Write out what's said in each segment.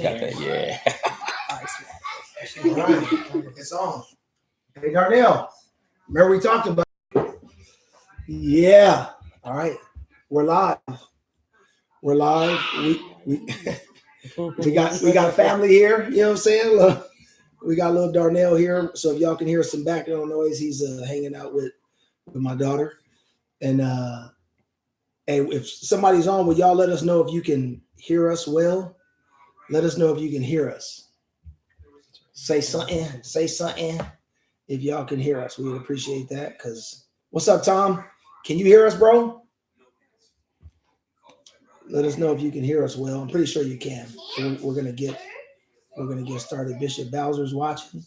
Got that, yeah. All right, it's on. Hey, Darnell, remember we talked about? Yeah. All right, we're live. We're live. We we got family here. You know what I'm saying? Look, we got little Darnell here. So if y'all can hear some background noise, he's hanging out with my daughter. And hey, if somebody's on, will y'all let us know if you can hear us well? Let us know if you can hear us. Say something. Say something. If y'all can hear us, we would appreciate that. Cause what's up, Tom? Can you hear us, bro? Let us know if you can hear us well. I'm pretty sure you can. So we're gonna get started. Bishop Bowser's watching.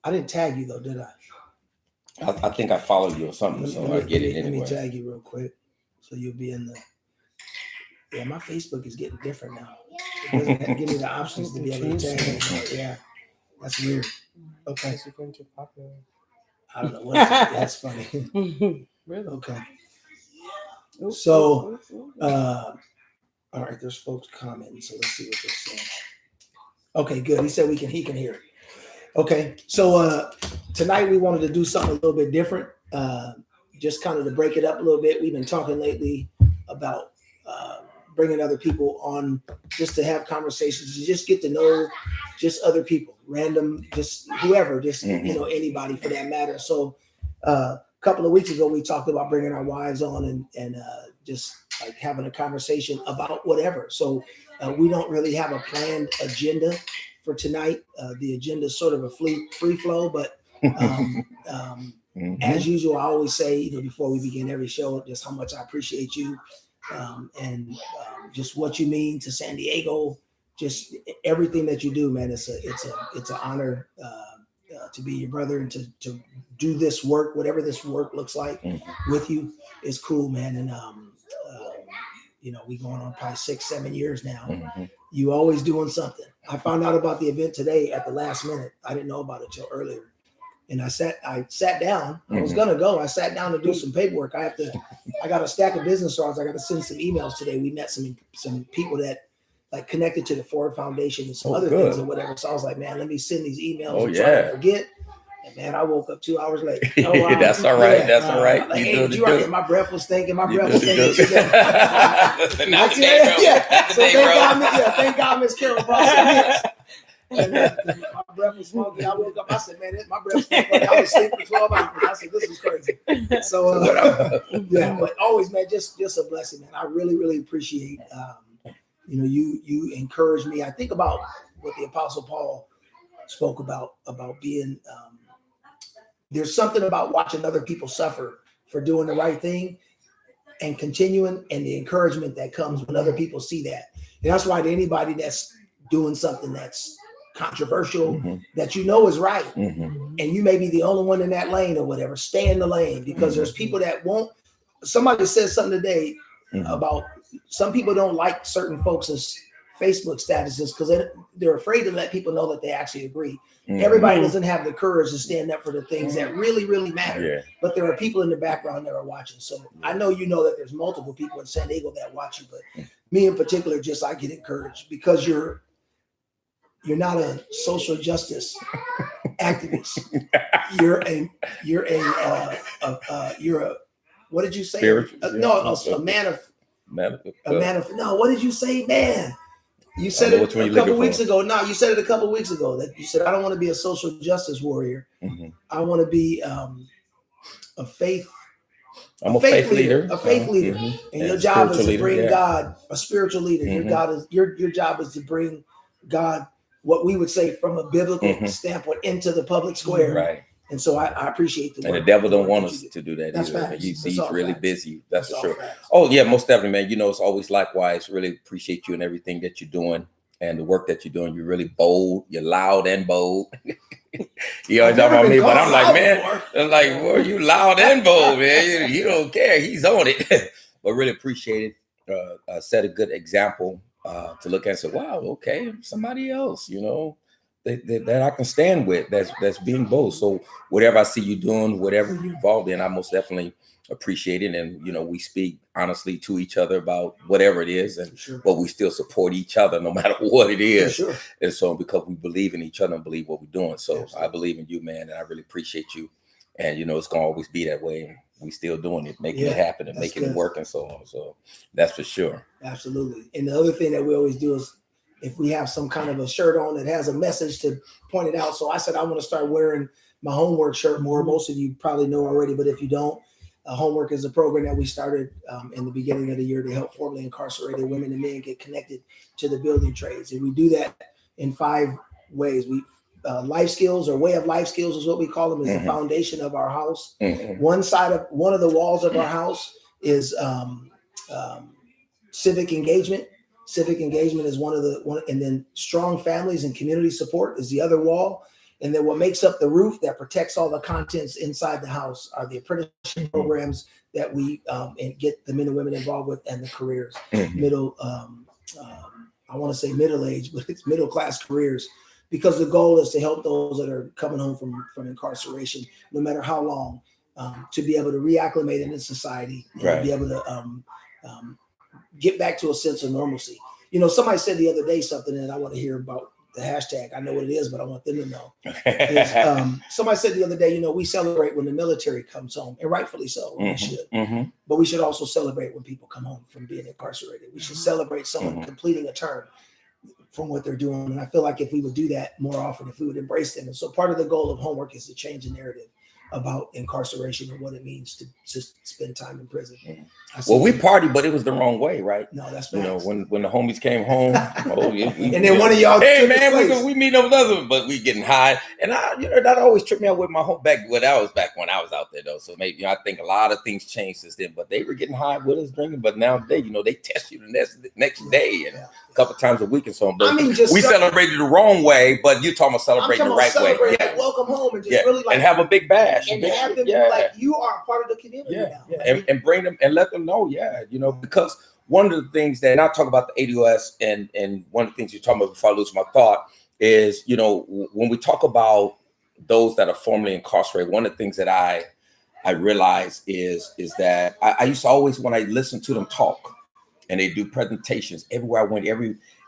I didn't tag you though, did I? I think I followed you or something, so I get it anyway. Let me tag you real quick, so you'll be in the. Yeah, my Facebook is getting different now. It doesn't give me the options to be able to tag anymore. Yeah, that's weird. Okay. I don't know what. That's funny. Really? Okay. So, all right. There's folks commenting, so let's see what they're saying. Okay, good. He said he can hear. Okay, so tonight we wanted to do something a little bit different, just kind of to break it up a little bit. We've been talking lately about bringing other people on, just to have conversations, to just get to know just other people, random, just whoever, just anybody for that matter. So a couple of weeks ago we talked about bringing our wives on and just like having a conversation about whatever. So we don't really have a planned agenda for tonight. The agenda is sort of a free flow, but as usual, I always say, before we begin every show, just how much I appreciate you and just what you mean to San Diego, just everything that you do, man. It's an honor to be your brother and to do this work, whatever this work looks like with you is cool, man. And we going on probably 6-7 years now. You always doing something. I found out about the event today at the last minute. I didn't know about it till earlier. And I sat down. I was gonna go. I sat down to do some paperwork. I got a stack of business cards. I got to send some emails today. We met some people that like connected to the Ford Foundation and some other things or whatever. So I was like, man, let me send these emails and try to forget. And man, I woke up 2 hours late. That's all right. That's all right. Like, hey, did you right? My breath was stinking. My breath was stinking. Thank God, Miss Carol brought my breath was funky. I woke up. I said, man, my breath stinks. Like I was asleep for 12 hours. I said, this is crazy. So, but always, man, just a blessing, man. I really, really appreciate, you encourage me. I think about what the Apostle Paul spoke about being, there's something about watching other people suffer for doing the right thing and continuing, and the encouragement that comes when other people see that. And that's why to anybody that's doing something that's controversial, that is right, and you may be the only one in that lane or whatever, stay in the lane, because there's people that won't. Somebody said something today about some people don't like certain folks' Facebook statuses because they're afraid to let people know that they actually agree. Everybody doesn't have the courage to stand up for the things that really, really matter. But there are people in the background that are watching. So I know that there's multiple people in San Diego that watch you, but me in particular, I get encouraged because you're not a social justice activist. You're a what did you say? A man of no. What did you say, man? You said it a couple weeks ago. No, you said it a couple weeks ago that you said, I don't want to be a social justice warrior. I want to be a faith leader. And your job is to bring God, a spiritual leader. Your job is to bring God, what we would say from a biblical standpoint, into the public square. Right. And so I appreciate the work. And the devil don't want us to do that either. He's really busy. That's for sure. Oh yeah, most definitely, man. It's always likewise. Really appreciate you and everything that you're doing and the work that you're doing. You're really bold. You're loud and bold. You always talk about me, but I'm like, man, I'm like, well, you loud and bold, man. You don't care. He's on it. But really appreciate it. Set a good example to look at and say, wow, okay, somebody else, that I can stand with. That's being bold. So whatever I see you doing, whatever you're involved in, I most definitely appreciate it. And we speak honestly to each other about whatever it is, and but we still support each other no matter what it is. And so because we believe in each other and believe what we're doing. So I believe in you, man, and I really appreciate you. And it's gonna always be that way. And we still doing it, making it happen and making it work and so on. So that's for sure. Absolutely. And the other thing that we always do is if we have some kind of a shirt on that has a message to point it out. So I said I want to start wearing my homework shirt more. Most of you probably know already, but if you don't, Homework is a program that we started in the beginning of the year to help formerly incarcerated women and men get connected to the building trades. And we do that in 5 ways. Life skills, or way of life skills is what we call them, is the foundation of our house. One of the walls of our house is civic engagement. Civic engagement is one, and then strong families and community support is the other wall. And then what makes up the roof that protects all the contents inside the house are the apprenticeship programs that we and get the men and women involved with, and the careers. I want to say middle age, but it's middle class careers, because the goal is to help those that are coming home from incarceration, no matter how long, to be able to reacclimate into society and be able to get back to a sense of normalcy. Somebody said the other day something, and I want to hear about the hashtag. I know what it is, but I want them to know. Somebody said the other day, we celebrate when the military comes home, and rightfully so. We should. But we should also celebrate when people come home from being incarcerated. We should celebrate someone completing a term from what they're doing. And I feel like if we would do that more often, if we would embrace them. And so part of the goal of Homework is to change the narrative about incarceration and what it means to spend time in prison. Well, we partied, but it was the wrong way, right? No, that's facts. When the homies came home, and then one of y'all, hey man, we meet up with others, but we getting high, and that always tripped me out with my home back. Well, that was back when I was out there though, so maybe I think a lot of things changed since then. But they were getting high with us drinking, but now they test you the next day and a couple times a week and so on. But we celebrated the wrong way, but you're talking about celebrating the right way. Yeah. Welcome home and just really and have a big bash and have them like you are a part of the community now. And bring them and let them know, because one of the things that, and I talk about the ADOS, and one of the things you're talking about before I lose my thought is, when we talk about those that are formerly incarcerated, one of the things that I realize is that I used to always, when I listen to them talk and they do presentations everywhere I went,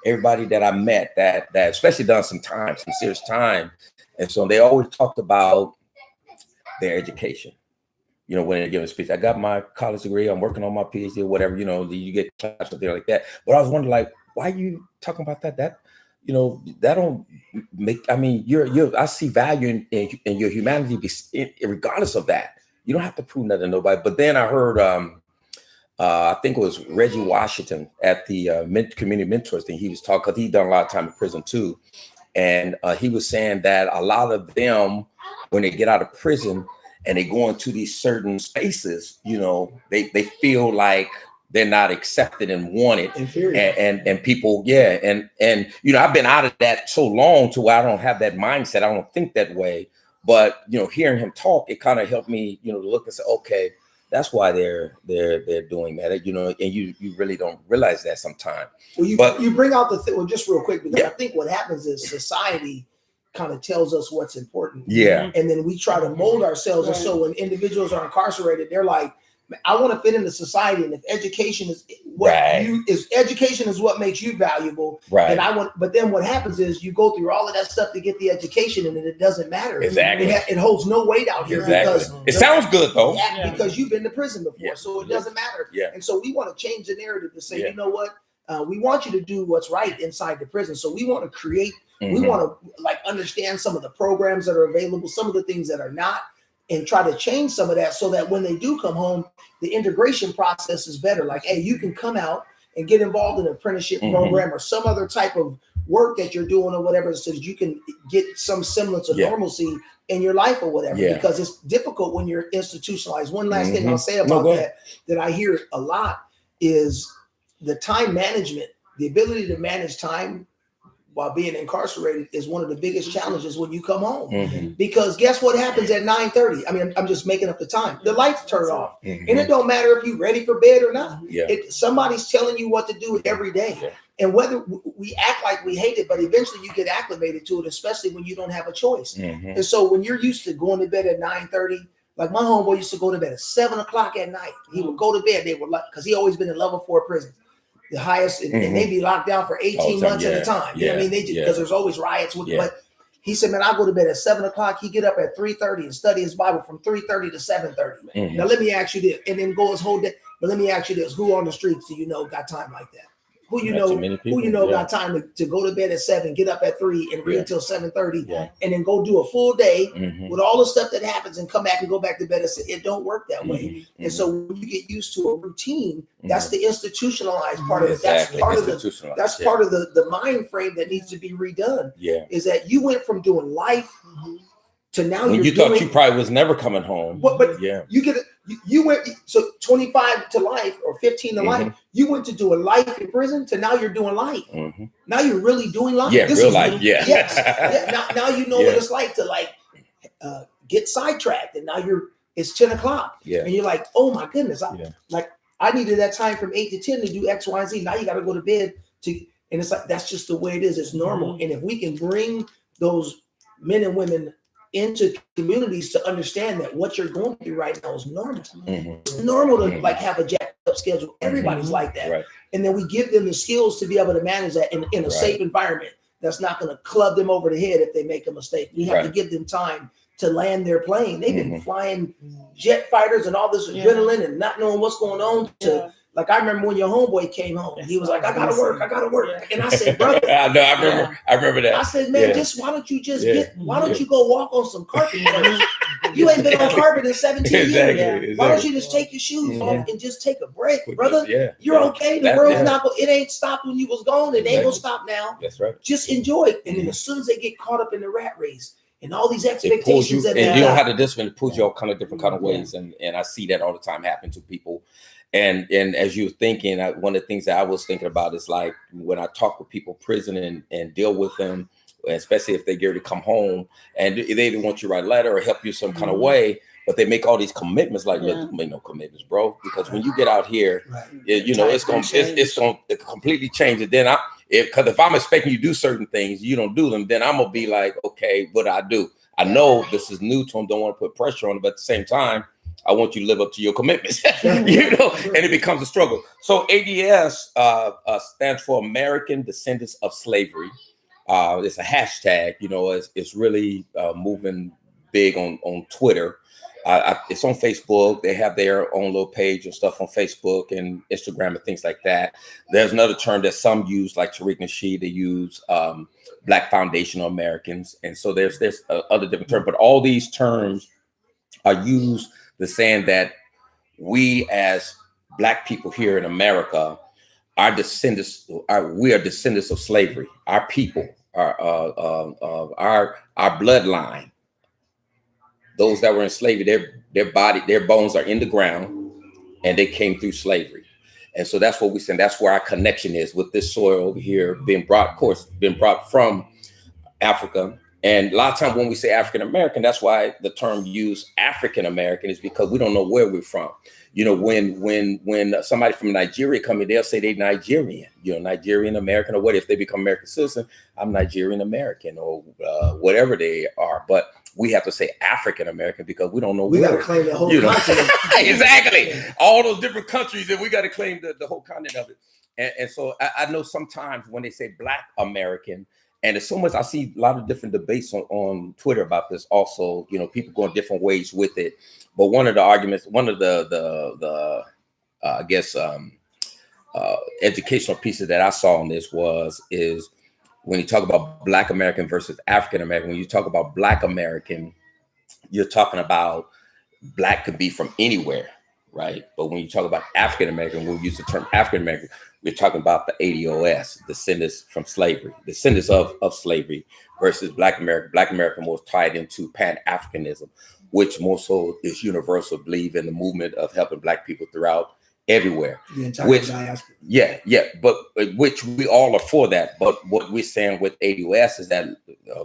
everybody that I met that especially done some serious time. And so they always talked about their education. When they're giving a speech, I got my college degree, I'm working on my PhD or whatever, you get class something like that. But I was wondering, like, why are you talking about that? That don't make, I see value in your humanity regardless of that. You don't have to prove that to nobody. But then I heard, I think it was Reggie Washington at the community mentors thing. He was talking, because he'd done a lot of time in prison too. And he was saying that a lot of them, when they get out of prison, and they go into these certain spaces, they feel like they're not accepted and wanted. And people, and I've been out of that so long to where I don't have that mindset. I don't think that way. But hearing him talk, it kind of helped me, look and say, okay, that's why they're doing that. And you really don't realize that sometimes. Well, you bring out the thing. Well, just real quick, because I think what happens is society kind of tells us what's important. And then we try to mold ourselves. And so when individuals are incarcerated, they're like, I want to fit into society. And if education is what education is what makes you valuable. And but then what happens is you go through all of that stuff to get the education, and then it doesn't matter. Exactly. It holds no weight out here. Because it sounds good though. Because you've been to prison before. So it doesn't matter. And so we want to change the narrative to say, you know what? We want you to do what's right inside the prison. So we want to create, we want to understand some of the programs that are available, some of the things that are not, and try to change some of that so that when they do come home, the integration process is better. Like, hey, you can come out and get involved in an apprenticeship program or some other type of work that you're doing or whatever, so that you can get some semblance of normalcy in your life or whatever, because it's difficult when you're institutionalized. One last thing I'll say about that I hear a lot is the time management, the ability to manage time while being incarcerated is one of the biggest challenges when you come home. Because guess what happens at 9:30? I mean, I'm just making up the time. The lights turn off. And it don't matter if you're ready for bed or not. Somebody's telling you what to do every day. And whether we act like we hate it, but eventually you get acclimated to it, especially when you don't have a choice. And so when you're used to going to bed at 9:30, like my homeboy used to go to bed at 7 o'clock at night. He would go to bed. They were like, because he always been in level 4 prison, the highest, and they be locked down for 18 months at a time. You know what I mean? They just because there's always riots with. But he said, man, I go to bed at 7 o'clock. He get up at 3:30 and study his Bible from 3:30 to 7:30. Now let me ask you this, and then go his whole day. But let me ask you this: who on the streets do you know got time like that? Who you know got time to go to bed at 7, get up at 3, and read until 7:30, and then go do a full day with all the stuff that happens and come back and go back to bed at 6. It don't work that way. And so when you get used to a routine, that's the institutionalized part of it. That's part of the mind frame that needs to be redone. Is that you went from doing life to now when you thought you probably was never coming home. But you get it. You went so 25 to life or 15 to life. You went to do a life in prison to now you're doing life. Now you're really doing life. Yeah, this real life. Now you know what it's like to get sidetracked, and now it's 10 o'clock. And you're like, oh my goodness, I needed that time from 8 to 10 to do X, Y, and Z. Now you got to go to bed and it's like that's just the way it is. It's normal. And if we can bring those men and women into communities to understand that what you're going through right now is normal. It's normal to like have a jacked up schedule. Everybody's like that. And then we give them the skills to be able to manage that in a safe environment that's not going to club them over the head if they make a mistake. We have to give them time to land their plane. They've been flying jet fighters and all this adrenaline and not knowing what's going on to like I remember when your homeboy came home, he was like, I gotta work. And I said, brother, I remember that. I said, man, why don't you go walk on some carpet first? You ain't been on carpet in 17 years. Why don't you just take your shoes off and just take a break, brother? You're okay. The world's not going, it ain't stopped when you was gone. It ain't gonna stop now. That's right. Just enjoy it. And then as soon as they get caught up in the rat race and all these expectations and you don't have the discipline, it pulls you all kind of different kind of ways. And I see that all the time happen to people. And as you're thinking, one of the things that I was thinking about is like when I talk with people in prison and deal with them, especially if they get ready to come home and they either want you to write a letter or help you some kind of way, but they make all these commitments. Like, look, make no commitments, bro, because when you get out here, it's going to completely change it. Then because if I'm expecting you to do certain things, you don't do them, then I'm gonna be like, okay, what do I do? I know this is new to them, don't want to put pressure on them, but at the same time, I want you to live up to your commitments, and it becomes a struggle. So ADS stands for American Descendants of Slavery. It's a hashtag, it's really moving big on Twitter. It's on Facebook. They have their own little page and stuff on Facebook and Instagram and things like that. There's another term that some use, like Tariq Nasheed, they use Black Foundational Americans. And so there's other different terms, but all these terms are used the saying that we as Black people here in America we are descendants of slavery. Our people, our bloodline, those that were in slavery, their bones are in the ground and they came through slavery. And so that's what we say. That's where our connection is with this soil over here being brought from Africa. And a lot of times when we say African American, that's why the term used African American is because we don't know where we're from. When somebody from Nigeria come in, they'll say they're Nigerian, Nigerian American, or what if they become American citizen? I'm Nigerian American or whatever they are. But we have to say African American because we don't know. We got to claim the whole continent. Exactly. All those different countries, and we got to claim the whole continent of it. And so I know sometimes when they say Black American, and there's so much, I see a lot of different debates on Twitter about this also, people going different ways with it. But one of the arguments, one of the educational pieces that I saw on this is when you talk about Black American versus African American, when you talk about Black American, you're talking about Black could be from anywhere, right? But when you talk about African American, when we use the term African American, we're talking about the ADOS, descendants from slavery, descendants of slavery versus Black American. Black American was tied into Pan-Africanism, which more so is universal, believe in the movement of helping Black people throughout everywhere. The entire diaspora. Yeah, but which we all are for that. But what we're saying with ADOS is that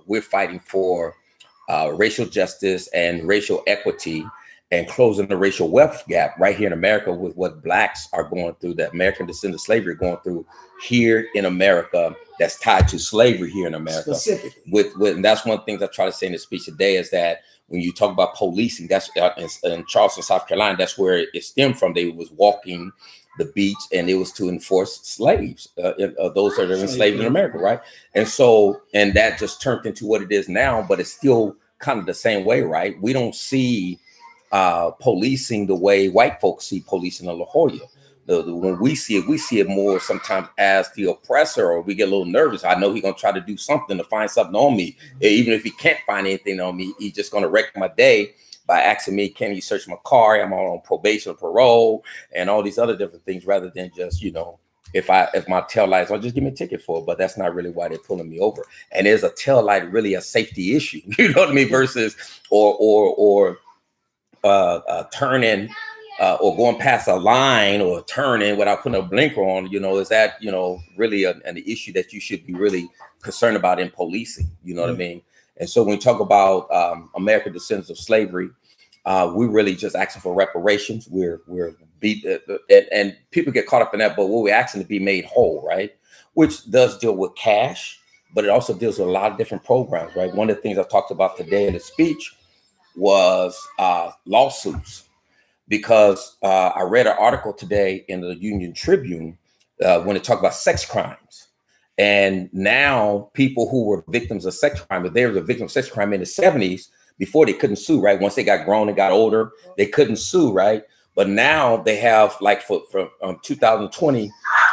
we're fighting for racial justice and racial equity and closing the racial wealth gap right here in America with what blacks are going through, that American descendants of slavery are going through here in America, that's tied to slavery here in America. Specifically. And that's one of the things I try to say in the speech today is that when you talk about policing, that's in Charleston, South Carolina, that's where it stemmed from. They was walking the beach and it was to enforce slaves, those that are enslaved in America, right? And so, and that just turned into what it is now, but it's still kind of the same way, right? We don't see policing the way white folks see policing in La Jolla. When we see it more sometimes as the oppressor, or we get a little nervous. I know he's gonna try to do something to find something on me. Even if he can't find anything on me, he's just gonna wreck my day by asking me, can you search my car? I'm on probation or parole and all these other different things, rather than just, you know, if my tail lights, I'll just give me a ticket for it. But that's not really why they're pulling me over. And is a tail light really a safety issue? You know what I mean? Versus or turning or going past a line or turning without putting a blinker on, you know, is that, you know, really an issue that you should be really concerned about in policing? You know what I mean? And so when we talk about American descendants of slavery, we're really just asking for reparations. We're beat, and people get caught up in that, but we're asking to be made whole, right? Which does deal with cash, but it also deals with a lot of different programs, right? One of the things I talked about today in the speech was lawsuits, because I read an article today in the Union Tribune when it talked about sex crimes. And now people who were victims of sex crime, but they were the victim of sex crime in the 70s, before they couldn't sue, right? Once they got grown and got older, they couldn't sue, right? But now they have, like, from 2020,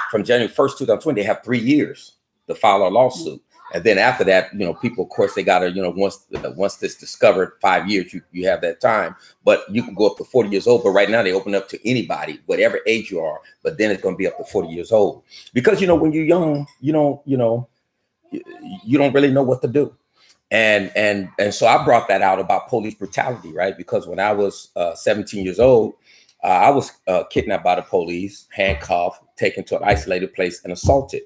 from January 1st, 2020, they have 3 years to file a lawsuit. And then after that, you know, people, of course, they got to, you know, once this discovered, 5 years, you have that time. But you can go up to 40 years old. But right now they open up to anybody, whatever age you are. But then it's going to be up to 40 years old. Because, you know, when you're young, you don't really know what to do. And so I brought that out about police brutality, right? Because when I was 17 years old, I was kidnapped by the police, handcuffed, taken to an isolated place and assaulted.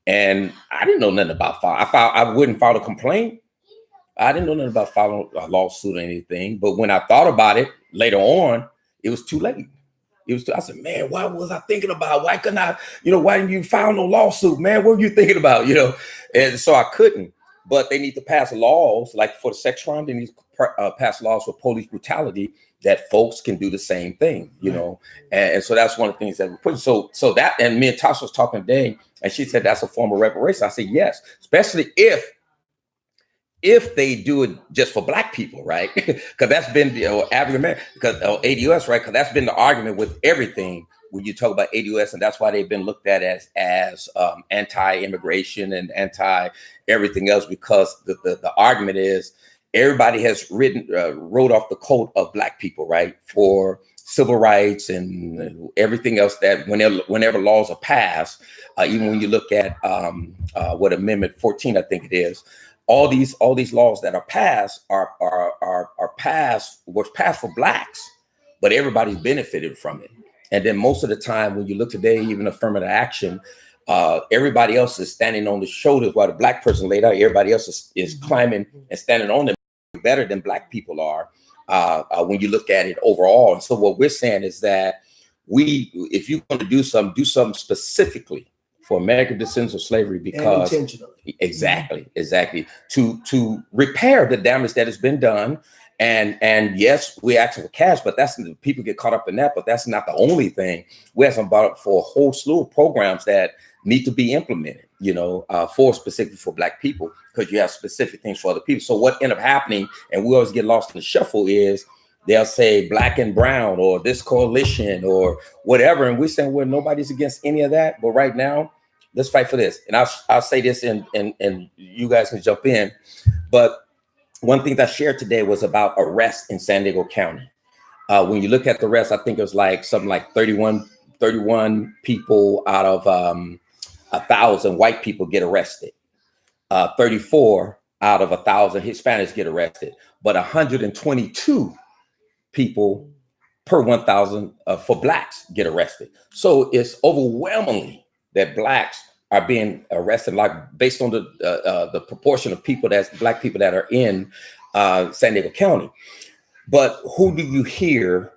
And I didn't know nothing about I wouldn't file a complaint. I didn't know nothing about filing a lawsuit or anything. But when I thought about it later on, it was too late. I said, man, why was I thinking about? Why couldn't I, you know, why didn't you file no lawsuit, man? What were you thinking about? You know, and so I couldn't. But they need to pass laws, like for the sex crime, they need to pass laws for police brutality that folks can do the same thing, you know. And so that's one of the things that we're putting. So that, and me and Tasha was talking today, and she said that's a form of reparation. I said yes, especially if they do it just for Black people, right? Because that's been the African American, because ADOS, right? Because that's been the argument with everything when you talk about ADOS, and that's why they've been looked at as anti-immigration and anti-everything else, because the argument is everybody has wrote off the coat of Black people, right, for civil rights and everything else, that whenever laws are passed, even when you look at what Amendment 14, I think it is, all these laws that are passed was passed for Blacks, but everybody's benefited from it. And then most of the time, when you look today, even affirmative action, everybody else is standing on the shoulders while the Black person laid out. Everybody else is climbing and standing on them better than Black people are when you look at it overall. And so what we're saying is that if you're going to do something specifically for American descendants of slavery, because intentionally, exactly to repair the damage that has been done. And yes, we ask for cash, but people get caught up in that. But that's not the only thing. We're asking about for a whole slew of programs that need to be implemented, you know, specifically for Black people, because you have specific things for other people. So what ended up happening, and we always get lost in the shuffle, is they'll say Black and brown or this coalition or whatever, and we're saying, well, nobody's against any of that. But right now, let's fight for this. And I'll say this, and you guys can jump in, but one thing that I shared today was about arrests in San Diego County. When you look at the arrests, I think it was like something like 31 people out of 1,000 white people get arrested. 34 out of 1,000 Hispanics get arrested, but 122 people per 1,000 for blacks get arrested. So it's overwhelmingly that blacks are being arrested, like based on the proportion of people black people that are in San Diego County. But who do you hear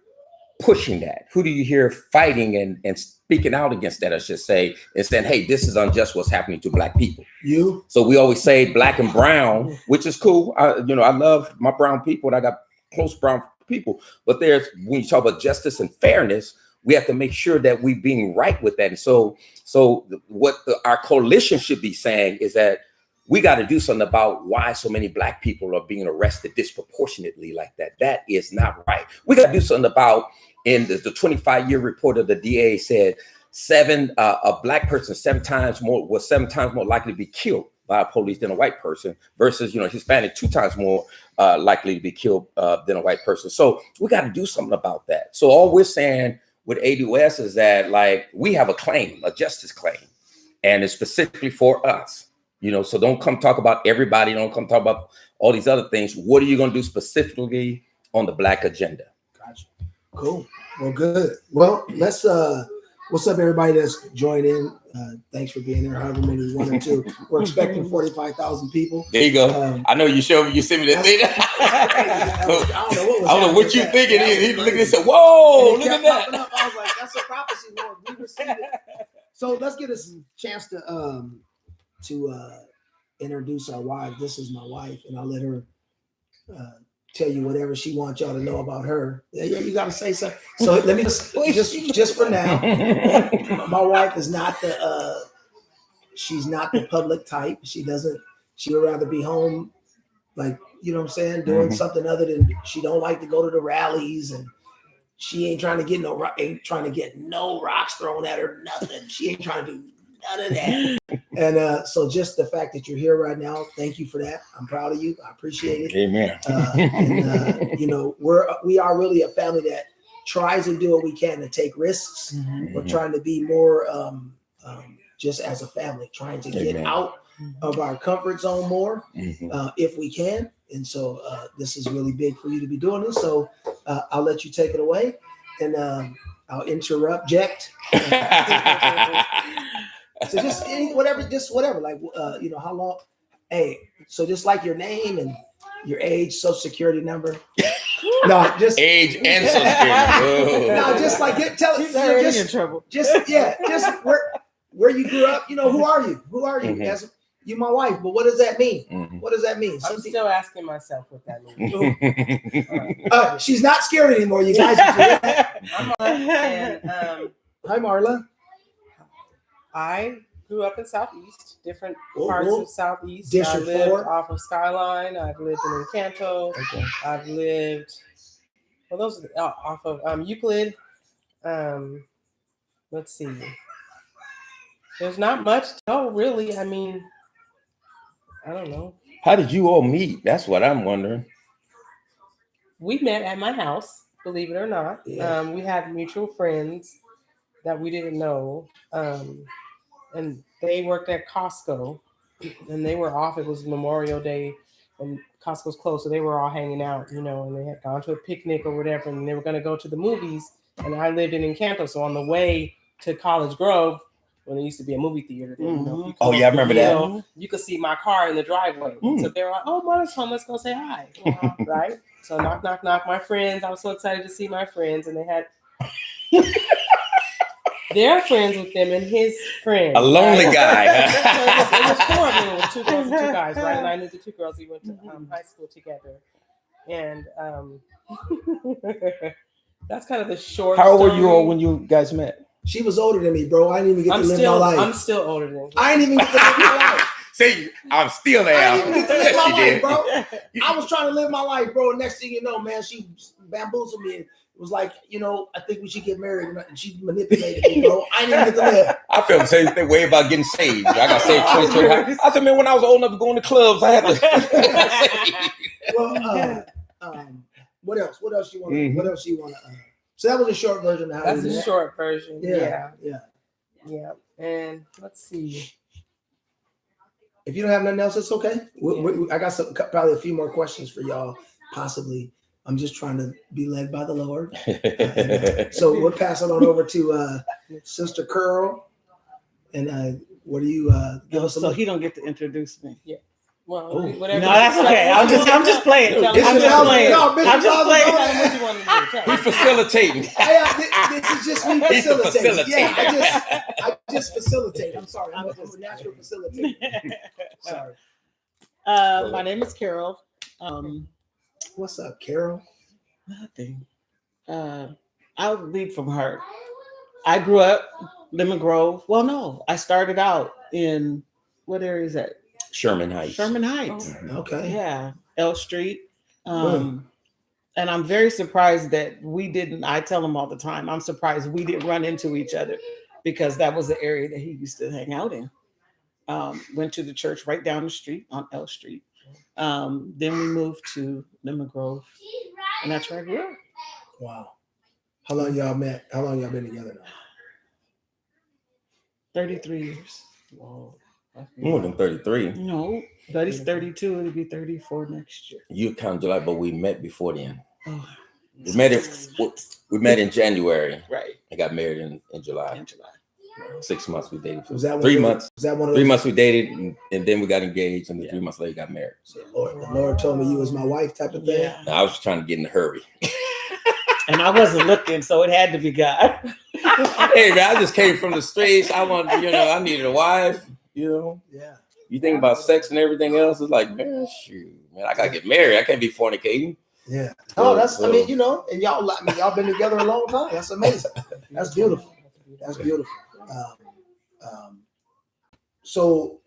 pushing that? Who do you hear fighting and speaking out against that, I should say, and saying, hey, this is unjust what's happening to black people? You. So we always say black and brown, which is cool. I love my brown people, and I got close brown people. But when you talk about justice and fairness, we have to make sure that we're being right with that. And so what our coalition should be saying is that we got to do something about why so many black people are being arrested disproportionately like that. That is not right. We got to do something about, in the 25-year report of the DA said, a black person was 7 times more likely to be killed by a police than a white person, versus, Hispanic 2 times more likely to be killed than a white person. So we got to do something about that. So all we're saying with ADOS is that, like, we have a claim, a justice claim, and it's specifically for us. So don't come talk about everybody. Don't come talk about all these other things. What are you going to do specifically on the black agenda? Gotcha. Cool. Well, good. Well, let's, what's up, everybody that's joined in? Thanks for being there, however many, 1 or 2. We're expecting 45,000 people. There you go. I know you showed me, you sent me that thing. I don't know what you thinking. He looked and said, whoa, look at that. I was like, that's a prophecy, Lord. We received it. So let's get us a chance to introduce our wife. This is my wife, and I'll let her tell you whatever she wants y'all to know about her. Yeah, you got to say something. So let me just for now, my wife is not she's not the public type. She would rather be home, like, what I'm saying, doing something other than, she don't like to go to the rallies, and she ain't trying to get no rocks thrown at her, nothing. She ain't trying to do none of that. And so just the fact that you're here right now, thank you for that. I'm proud of you. I appreciate it. Amen. We are really a family that tries to do what we can to take risks. We're trying to be more just as a family, trying to get out of our comfort zone more if we can. And so this is really big for you to be doing this. So I'll let you take it away, and I'll interrupt. So just whatever, like, how long, hey, so just like your name and your age, social security number. No, just age and social security. No, just like tell us. Just in trouble. Just where you grew up. Who are you? Who are you? As you, my wife. But what does that mean? What does that mean? I'm still asking myself what that means. She's not scared anymore, you guys. I'm Marla, and hi, Marla. I grew up in Southeast, different parts of Southeast. District I lived 4. off of Skyline. I've lived in Encanto. Okay. I've lived, those are off of Euclid. Let's see. There's not much to know, really. I mean, I don't know. How did you all meet? That's what I'm wondering. We met at my house, believe it or not. Yeah. We had mutual friends that we didn't know. And they worked at Costco, and they were off. It was Memorial Day, and Costco's closed, so they were all hanging out, and they had gone to a picnic or whatever, and they were going to go to the movies. And I lived in Encanto, so on the way to College Grove, when there used to be a movie theater, there, I remember that. You could see my car in the driveway. So they were like, "Oh, Mother's home. Let's go say hi." Right? So knock, knock, knock. My friends. I was so excited to see my friends, and they had. They're friends with them and his friend. A lonely guy. So it was 4 of them. It was 2 girls and 2 guys, right? And I knew the 2 girls. We went to high school together. And that's kind of the short How old were you all when you guys met? She was older than me, bro. I didn't even get to live my life. I'm still older than you. I ain't even get to live my life. See, I'm still there. I didn't even get to live my life, bro. I was trying to live my life, bro. Next thing you know, man, she bamboozled me. It was like, I think we should get married, and she manipulated me, bro. I didn't even get to live. I felt the same way about getting saved. I got saved 2020. I said, man, when I was old enough to go in the clubs, I had to. Well, what else? What else you want? What else you want to? So that was a short version of how. That's a short version. Yeah. And let's see. If you don't have nothing else, it's okay. I got probably a few more questions for y'all, possibly. I'm just trying to be led by the Lord. So we'll pass it on over to Sister Curl. And what do you give us? So he don't get to introduce me. Yeah. Well, whatever. No, that's okay. I'm just playing. I'm just playing. He's facilitating. This is just me facilitating. Yeah, I just facilitate. I'm sorry. I'm a natural facilitator. Sorry. My name is Carol. What's up, Carol? Nothing. I'll lead from her. I grew up Lemon Grove. Well, no, I started out in what area is that? Sherman Heights. Sherman Heights. Oh, okay. Yeah, L Street. And I'm very surprised that we didn't. I tell him all the time. I'm surprised we didn't run into each other because that was the area that he used to hang out in. Went to the church right down the street on L Street. Then we moved to Lemon Grove, and that's where I grew up. Wow. How long y'all met? How long y'all been together now? 33 years. Wow. More than 33. No, Buddy's 32. It'll be 34 next year. You count July, but we met before then. Oh. We met in January. Right. I got married in July. In July. 6 months we dated. Was that 3 months? Was that one of 3 months we dated, and then we got engaged, and then 3 months later got married. So the Lord told me you was my wife type of thing. Yeah. Now, I was trying to get in a hurry. And I wasn't looking, so it had to be God. Hey man, I just came from the streets. I wanted, I needed a wife. Yeah. You think about sex and everything else, it's like, man, shoot, man, I gotta get married. I can't be fornicating. Yeah. Oh, that's. I mean, and y'all been together a long time. That's amazing. That's beautiful. That's beautiful. So,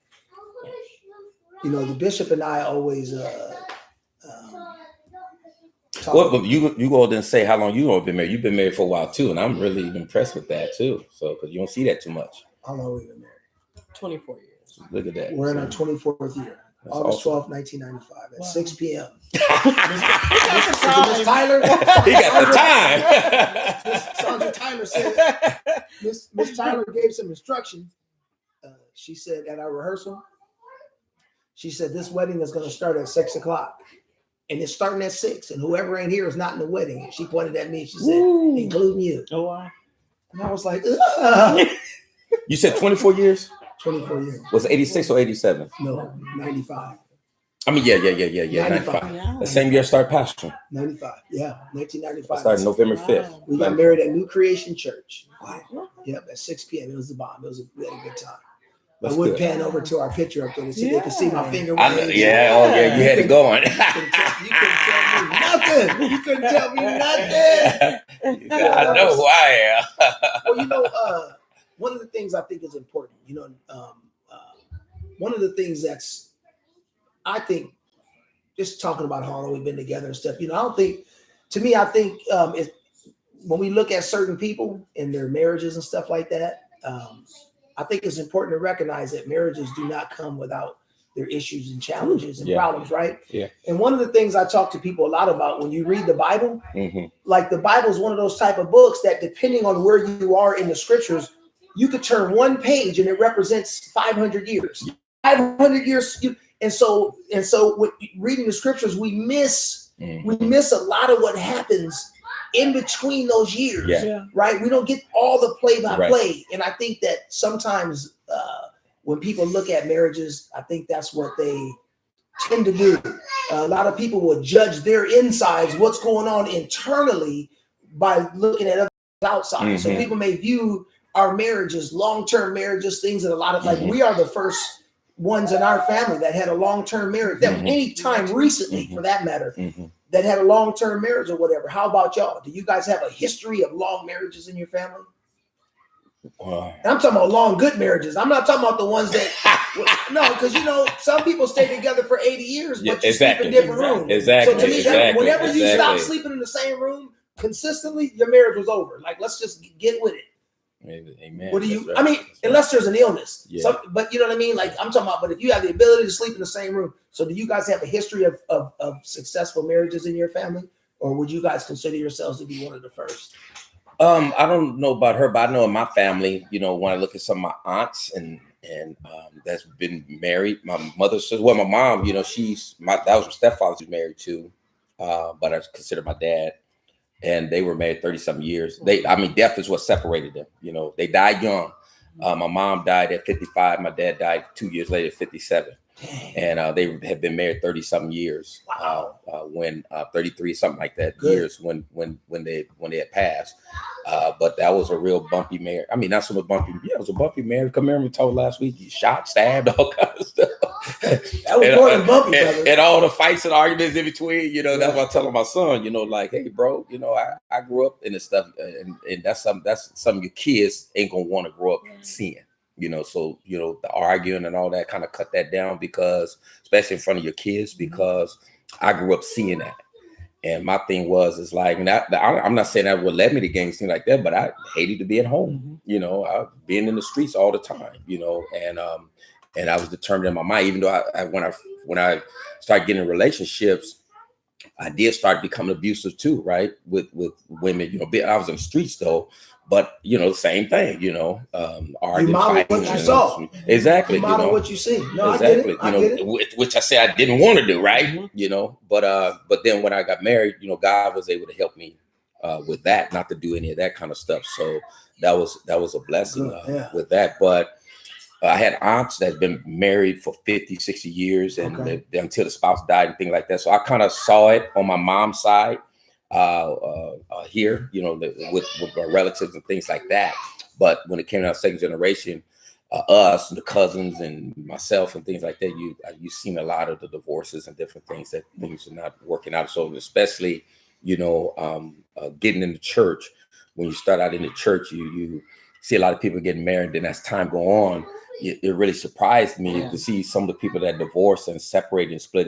the bishop and I always. Well, but you go and say how long you have been married. You've been married for a while too, and I'm really impressed with that too. So, because you don't see that too much. How long have we been married? 24 years. Look at that. We're in our 24th year. That's August awesome. 12th, 1995 at 6 p.m. Miss Tyler. He got the time. Sandra Tyler said, Miss Tyler gave some instructions. She said at our rehearsal, she said, this wedding is going to start at 6 o'clock. And it's starting at 6. And whoever ain't here is not in the wedding. She pointed at me. She said, including you. Oh, wow. And I was like, ugh. You said 24 years? 24 years. Was it 86 or 87? No, 95. I mean, yeah. 95. Yeah. The same year I started pastoring. 95. Yeah, 1995. I started November 5th. We got married at New Creation Church. Wow. Yep, at 6 p.m. It was the bomb. We had a good time. That's I would good. pan over to our picture up there to see they could see my finger. You had it going. You couldn't tell me nothing. I know who I am. Well, one of the things I think is important, one of the things that's, I think, just talking about how long we've been together and stuff, I think when we look at certain people and their marriages and stuff like that, I think it's important to recognize that marriages do not come without their issues and challenges and problems, right? Yeah. And one of the things I talk to people a lot about when you read the Bible, like the Bible is one of those type of books that depending on where you are in the scriptures, you could turn one page and it represents 500 years. 500 years. And so with reading the scriptures, we miss a lot of what happens in between those years, right? We don't get all the play-by-play. Right. And I think that sometimes when people look at marriages, I think that's what they tend to do. A lot of people will judge their insides, what's going on internally, by looking at others outside. So people may view our marriages, long-term marriages, things that a lot of, like we are the first ones in our family that had a long-term marriage, that any time recently, for that matter, that had a long-term marriage or whatever. How about y'all? Do you guys have a history of long marriages in your family? And I'm talking about long, good marriages. I'm not talking about the ones that, no, because some people stay together for 80 years, but you sleep in different rooms. Exactly. So to me, whenever you stop sleeping in the same room consistently, your marriage was over. Like, let's just get with it. Amen. What do you? Right. I mean, unless there's an illness. Yeah. But you know what I mean. Like I'm talking about. But if you have the ability to sleep in the same room, so do you guys have a history of successful marriages in your family, or would you guys consider yourselves to be one of the first? I don't know about her, but I know in my family, when I look at some of my aunts and that's been married, my mother says, well, my mom, that was my stepfather was married to. but I consider my dad. And they were married 30-something years. Death is what separated them. You know, they died young. My mom died at 55. My dad died 2 years later at 57. And they had been married 30-something years. When 33, something like that, years when they had passed. But that was a real bumpy marriage. I mean, not so much bumpy. Yeah, it was a bumpy marriage. Come here, we told last week, you shot, stabbed, all kinds of stuff. That was more than bumpy, and all the fights and arguments in between. You know, that's what I tell my son. You know, like, hey, bro, you know, I grew up in this stuff, and that's something your kids ain't gonna want to grow up seeing. You know, so, you know, the arguing and all that kind of cut that down, because especially in front of your kids, because I grew up seeing that. And my thing is like, and I'm not saying that would let me to gangs, things like that, but I hated to be at home, you know, being in the streets all the time, you know, and I was determined in my mind, even though when I started getting in relationships, I did start becoming abusive too, right? With women, you know, I was in the streets though, but you know, same thing, you know, arguing, you model fighting, what you saw. Exactly. You model know, what you see. No, exactly. I get it. Which I said I didn't want to do, right? You know, but then when I got married, you know, God was able to help me with that, not to do any of that kind of stuff. So that was a blessing with that. But I had aunts that's been married for 50, 60 years and until the spouse died and things like that. So I kind of saw it on my mom's side here, you know, with our relatives and things like that. But when it came to our second generation, us, the cousins and myself and things like that, you've seen a lot of the divorces and different things that things are not working out. So especially, you know, getting in the church, when you start out in the church, you see a lot of people getting married. Then as time go on, it really surprised me to see some of the people that divorced and separated and split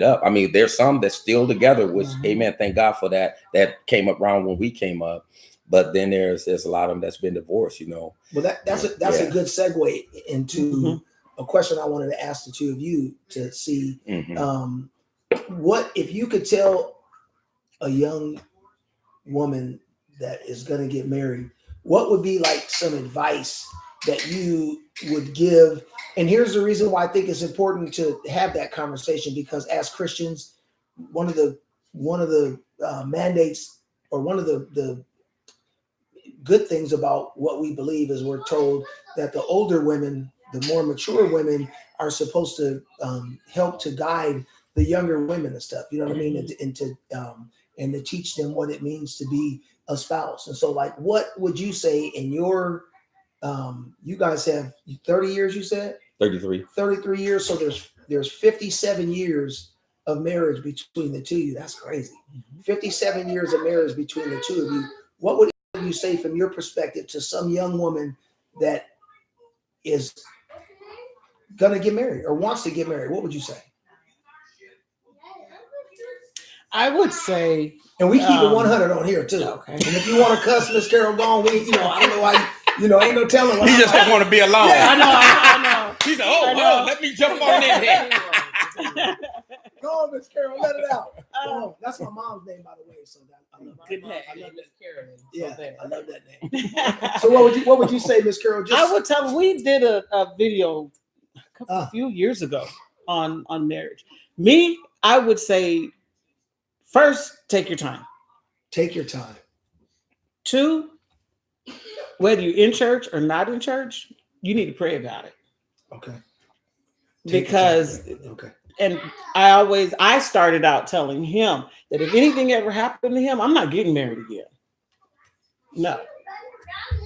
up. I mean, there's some that's still together, which, amen, thank God for that. That came up around when we came up. But then there's a lot of them that's been divorced, you know. Well, that's a good segue into a question I wanted to ask the two of you to see. What if you could tell a young woman that is going to get married, what would be like some advice that you would give? And here's the reason why I think it's important to have that conversation, because as Christians, one of the mandates, or one of the good things about what we believe is we're told that the older women, the more mature women, are supposed to help to guide the younger women and stuff. You know what I mean? And to teach them what it means to be a spouse. And so, like, what would you say in your you guys have 30 years, you said? 33 years. So there's 57 years of marriage between the two of you. That's crazy. 57 years of marriage between the two of you. What would you say from your perspective to some young woman that is gonna get married or wants to get married? What would you say? I would say, and we keep it 100 on here too. Okay. And if you want to cuss Miss Carol gone, I don't know why. Ain't no telling. He just don't want to be alone. Yeah, I know. He said, "Oh, let me jump on in here." Go on, Miss Carol, let it out. That's my mom's name, by the way. So I love good name. I love Miss Carolyn. Yeah, I love that name. So what would you say, Miss Carol? I would tell. We did a video a few years ago on marriage. I would say, first, take your time. Take your time. 2, whether you're in church or not in church, you need to pray about it. Okay. Because and I started out telling him that if anything ever happened to him, I'm not getting married again. No.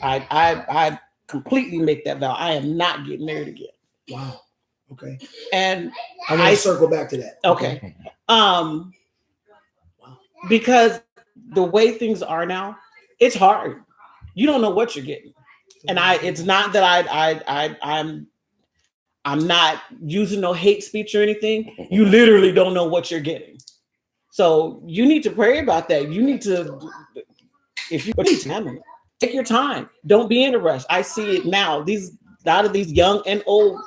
I completely make that vow. I am not getting married again. Wow. Okay. And I want to circle back to that. Okay. Because the way things are now, it's hard. You don't know what you're getting. And it's not that I'm not using no hate speech or anything. You literally don't know what you're getting. So you need to pray about that. You need to, if you take your time. Don't be in a rush. I see it now. A lot of these young and old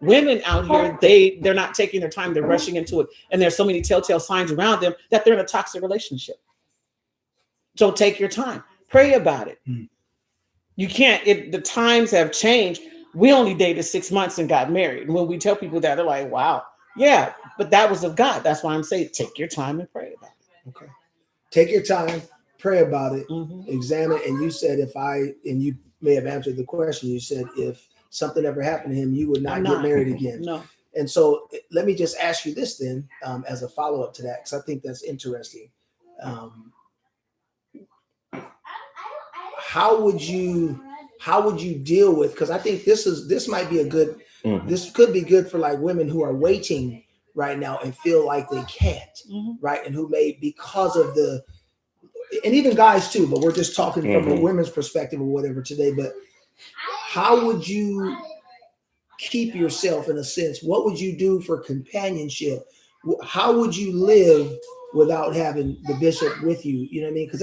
women out here, they're not taking their time. They're rushing into it. And there's so many telltale signs around them that they're in a toxic relationship. So take your time. Pray about it. You can't, the times have changed. We only dated 6 months and got married. And when we tell people that, they're like, wow, Yeah, but that was of God. That's why I'm saying take your time and pray about it. Okay. Take your time, pray about it, examine. And you said and you may have answered the question, you said if something ever happened to him, you would not get married again. No. And so let me just ask you this then, as a follow-up to that, because I think that's interesting. How would you deal with, because I think this might be a good, this could be good for like women who are waiting right now and feel like they can't, right? And who may, because of and even guys too, but we're just talking from a women's perspective or whatever today. But how would you keep yourself, in a sense? What would you do for companionship? How would you live without having the bishop with you? You know what I mean? Because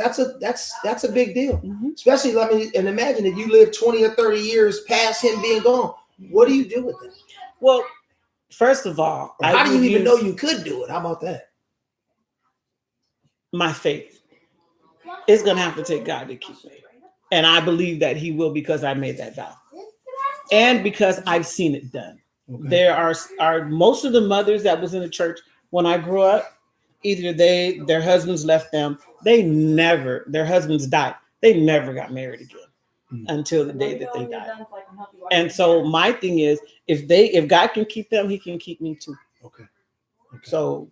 that's a big deal. Especially, and imagine if you live 20 or 30 years past him being gone. What do you do with that? Well, first of all, how do you even know you could do it? How about that? My faith. It's going to have to take God to keep me. And I believe that he will, because I made that vow. And because I've seen it done. Okay. There are most of the mothers that was in the church when I grew up, either their husbands left them, their husbands died. They never got married again until the day that they died. And so my thing is, if God can keep them, he can keep me too. Okay. So,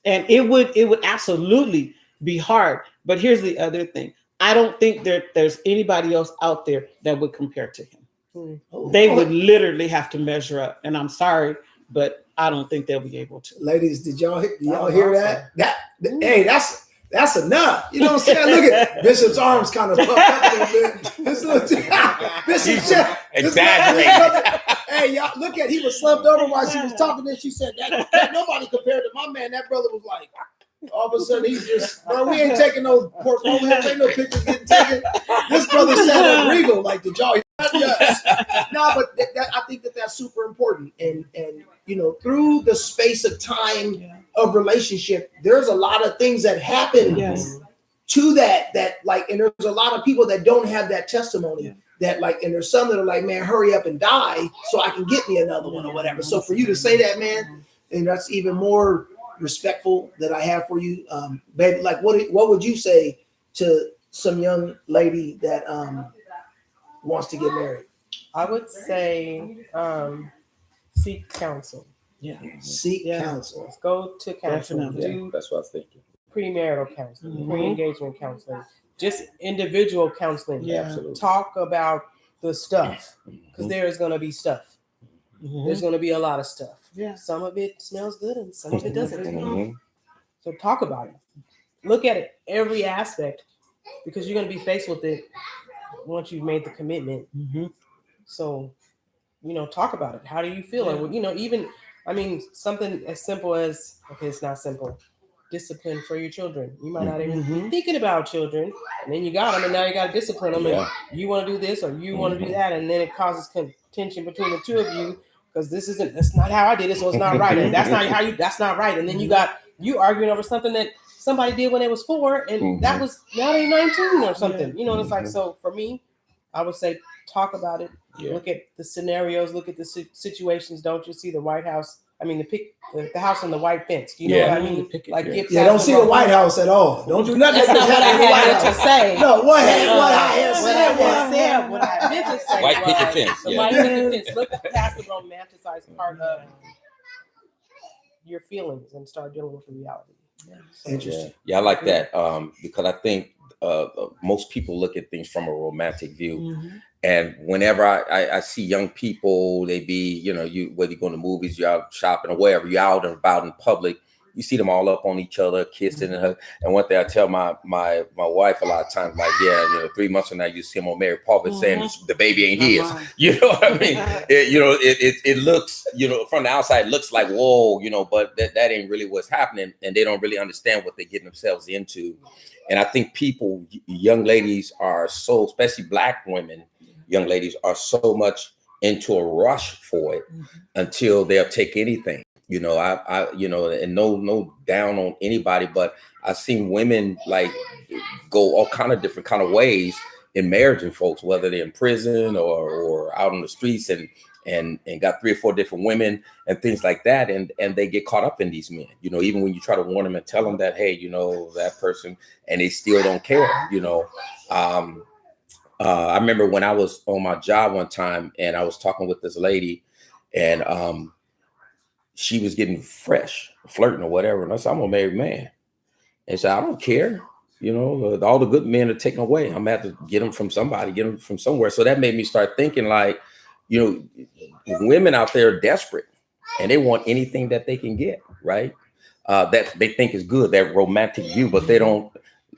and it would absolutely be hard. But here's the other thing. I don't think there's anybody else out there that would compare to him. They would literally have to measure up. And I'm sorry, but I don't think they'll be able to. Ladies, did y'all hear that? Hey, that's enough. You know what I'm saying? Look at Bishop's arms kind of puffed up a little bit. Bishop's exaggerated. Hey, y'all, look at, he was slumped over while she was talking, and she said that nobody compared to my man. That brother was like, all of a sudden he's just, bro, we ain't taking no portfolio, ain't no pictures getting taken. This brother sat up regal, like, did y'all hear that? Yes. No, but I think that's super important. And you know, through the space of time of relationship, there's a lot of things that happen to that like, and there's a lot of people that don't have that testimony that like, and there's some that are like, man, hurry up and die so I can get me another one or whatever. So for you to say that, man, and that's even more respectful that I have for you, baby. Like, what would you say to some young lady that wants to get married? I would say seek counsel. Seek counsel. Let's go to counsel. That's what I was thinking. Premarital counseling, pre-engagement counseling, just individual counseling. Absolutely. Talk about the stuff, because there's going to be stuff. There's going to be a lot of stuff. Some of it smells good and some of it doesn't. So talk about it. Look at it, every aspect, because you're going to be faced with it once you've made the commitment. So, you know, talk about it. How do you feel? And, you know, even, I mean, something as simple as, okay, it's not simple. Discipline for your children. You might not even be thinking about children, and then you got them, and now you got to discipline them. And you want to do this or you want to do that, and then it causes contention between the two of you, because that's not how I did it, so it's not right, and that's not right. And then you arguing over something that somebody did when they was 4, and that was now they're 19 or something. You know, it's like, so for me, I would say talk about it. Look at the scenarios, look at the situations. Don't you see the White House? I mean, the house on the white fence. You know what I mean? Like, don't see the White House at all. Don't do nothing. That's not what I had meant to say. No, what I said. What I meant to say. White picket fence. The white picket fence. Look past the romanticized part of your feelings and start dealing with the reality. Interesting. Yeah, I like that, because I think most people look at things from a romantic view. And whenever I see young people, they be, you know, whether you go to movies, you're out shopping or wherever, you're out and about in public, you see them all up on each other, kissing and hugging. And one thing I tell my wife a lot of times, like, you know, 3 months from now, you see him on Mary Poppins saying the baby ain't his. You know what I mean? It looks, you know, from the outside, it looks like, whoa, you know, but that ain't really what's happening. And they don't really understand what they're getting themselves into. And I think young ladies are so, especially Black women, young ladies are so much into a rush for it until they'll take anything. You know, I you know, and no down on anybody, but I've seen women like go all kind of different kind of ways in marriaging folks, whether they're in prison or out on the streets, and and got 3 or 4 different women and things like that. And they get caught up in these men, you know, even when you try to warn them and tell them that, hey, you know, that person, and they still don't care, you know. I remember when I was on my job one time and I was talking with this lady, and she was getting fresh, flirting or whatever. And I said, I'm a married man. And so I don't care. You know, all the good men are taken away. I'm going to have to get them from somebody, get them from somewhere. So that made me start thinking like, you know, women out there are desperate and they want anything that they can get, right? That they think is good, that romantic view, but they don't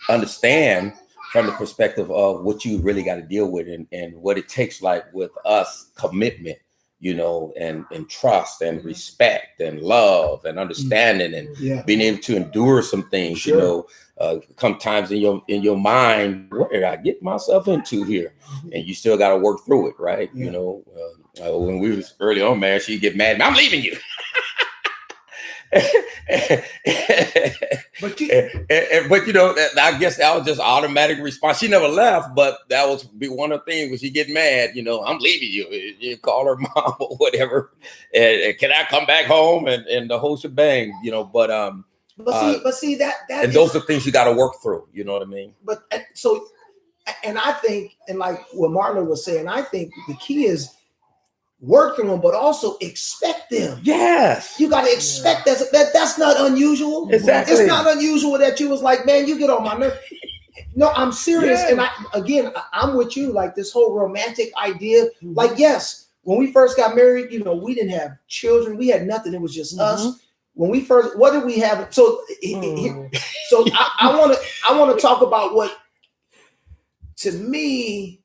understand from the perspective of what you really got to deal with and what it takes, like with us, commitment, you know, and trust and respect and love and understanding and being able to endure some things, you know, come times in your mind, what did I get myself into here? And you still got to work through it, right? You know, when we was early on, man, she'd get mad, I'm leaving you. but you know, I guess that was just automatic response. She never left, but that was be one of the things when she get mad, you know, I'm leaving you. You call her mom or whatever, and can I come back home and the whole shebang, you know. But see that and those are things you got to work through. You know what I mean? But so, and I think, and like what Marla was saying, I think the key is work through them, but also expect them. Yes. You got to expect that's not unusual. Exactly. It's not unusual that you was like, man, you get on my nerve. No, I'm serious. And I'm with you. Like this whole romantic idea, like, yes, when we first got married, you know, we didn't have children. We had nothing. It was just us. When we first, what did we have? So, so I want to talk about what, to me,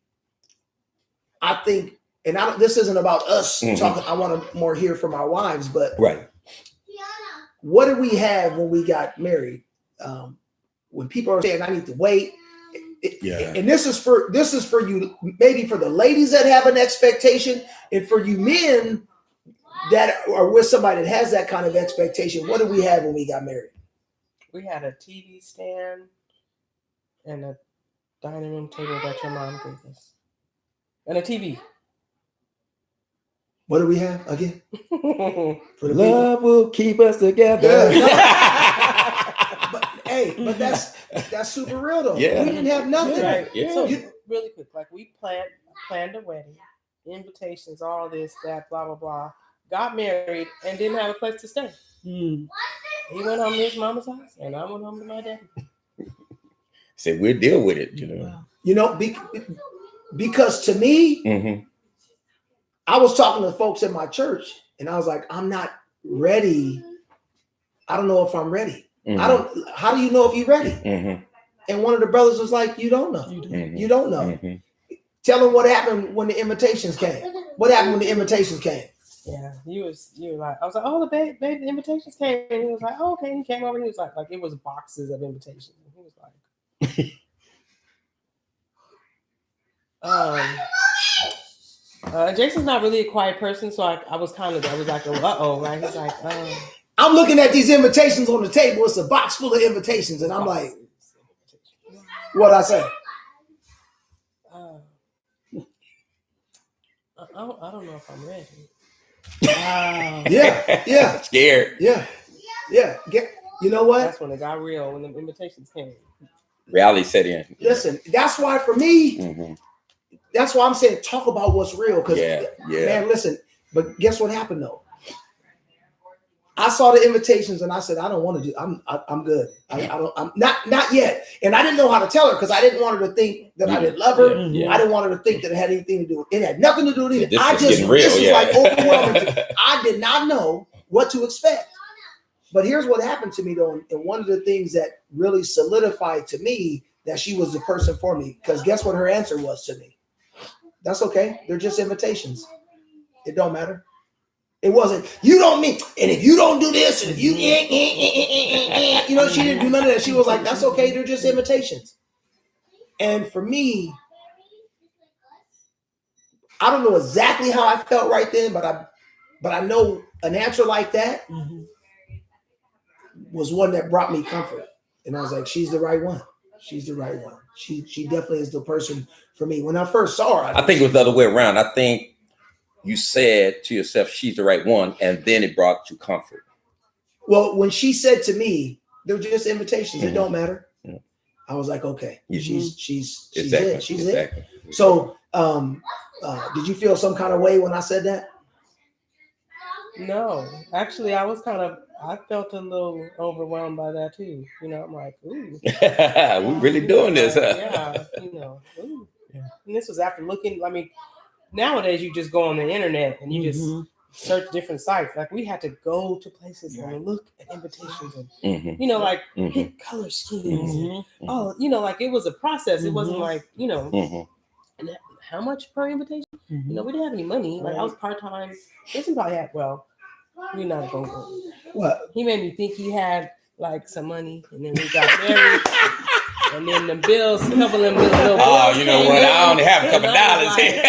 I think, and this isn't about us talking. I want to more hear from our wives, but what did we have when we got married? When people are saying, "I need to wait," and this is for you, maybe for the ladies that have an expectation, and for you men that are with somebody that has that kind of expectation. What did we have when we got married? We had a TV stand and a dining room table that your mom gave us, and a TV. What do we have again? For the love people? Will keep us together. But that's super real though. Yeah. We didn't have nothing. Right. Yeah. So really quick, like we planned a wedding, invitations, all this, that, blah blah blah. Got married and didn't have a place to stay. He went home to his mama's house, and I went home to my daddy. Said we'll deal with it, you know. Wow. You know, because to me. I was talking to folks in my church and I was like, I'm not ready. I don't know if I'm ready. How do you know if you're ready? And one of the brothers was like, you don't know. You don't know. Tell him what happened when the invitations came. What happened when the invitations came? Yeah, you were like, I was like, oh, the baby, the invitations came. And he was like, oh, okay. And he came over and he was like it was boxes of invitations. And he was like, Jason's not really a quiet person, so I was like, uh-oh, right? He's like, I'm looking at these invitations on the table. It's a box full of invitations, and I'm like, what'd I say? I don't know if I'm ready. Yeah. Scared. Yeah. You know what? That's when it got real, when the invitations came. Reality set in. Listen, that's why for me, that's why I'm saying talk about what's real. Because man, listen, but guess what happened though? I saw the invitations and I said, I don't want to do. I'm good. I'm not yet. And I didn't know how to tell her because I didn't want her to think that I didn't love her. I didn't want her to think that it had anything to do with it. It had nothing to do with it. This is like overwhelming. I did not know what to expect. But here's what happened to me though, and one of the things that really solidified to me that she was the person for me. Because guess what her answer was to me? That's okay. They're just invitations. It don't matter. It wasn't, you don't mean, and if you don't do this, and if you, you know, she didn't do none of that. She was like, that's okay. They're just invitations. And for me, I don't know exactly how I felt right then, but I know an answer like that was one that brought me comfort. And I was like, she's the right one. She's the right one. She definitely is the person for me. When I first saw her, I think it was the other way around. I think you said to yourself, she's the right one, and then it brought you comfort? Well, when she said to me, they're just invitations. It don't matter. Yeah. I was like, okay, she's exactly. it. She's it. So, did you feel some kind of way when I said that? No, actually, I felt a little overwhelmed by that too. You know, I'm like, ooh, we're really doing this. Yeah, ooh. Yeah. And this was after looking. I mean, nowadays you just go on the internet and you just search different sites. Like we had to go to places and look at invitations and like pick color schemes. And, like it was a process. It wasn't like and how much per invitation? We didn't have any money. Like I was part-time. Jason probably had, well, we're not going to go. What? He made me think he had like some money, and then we got married. And then the bills, a couple of them little bills. Oh, you know what? I only have a couple dollars here.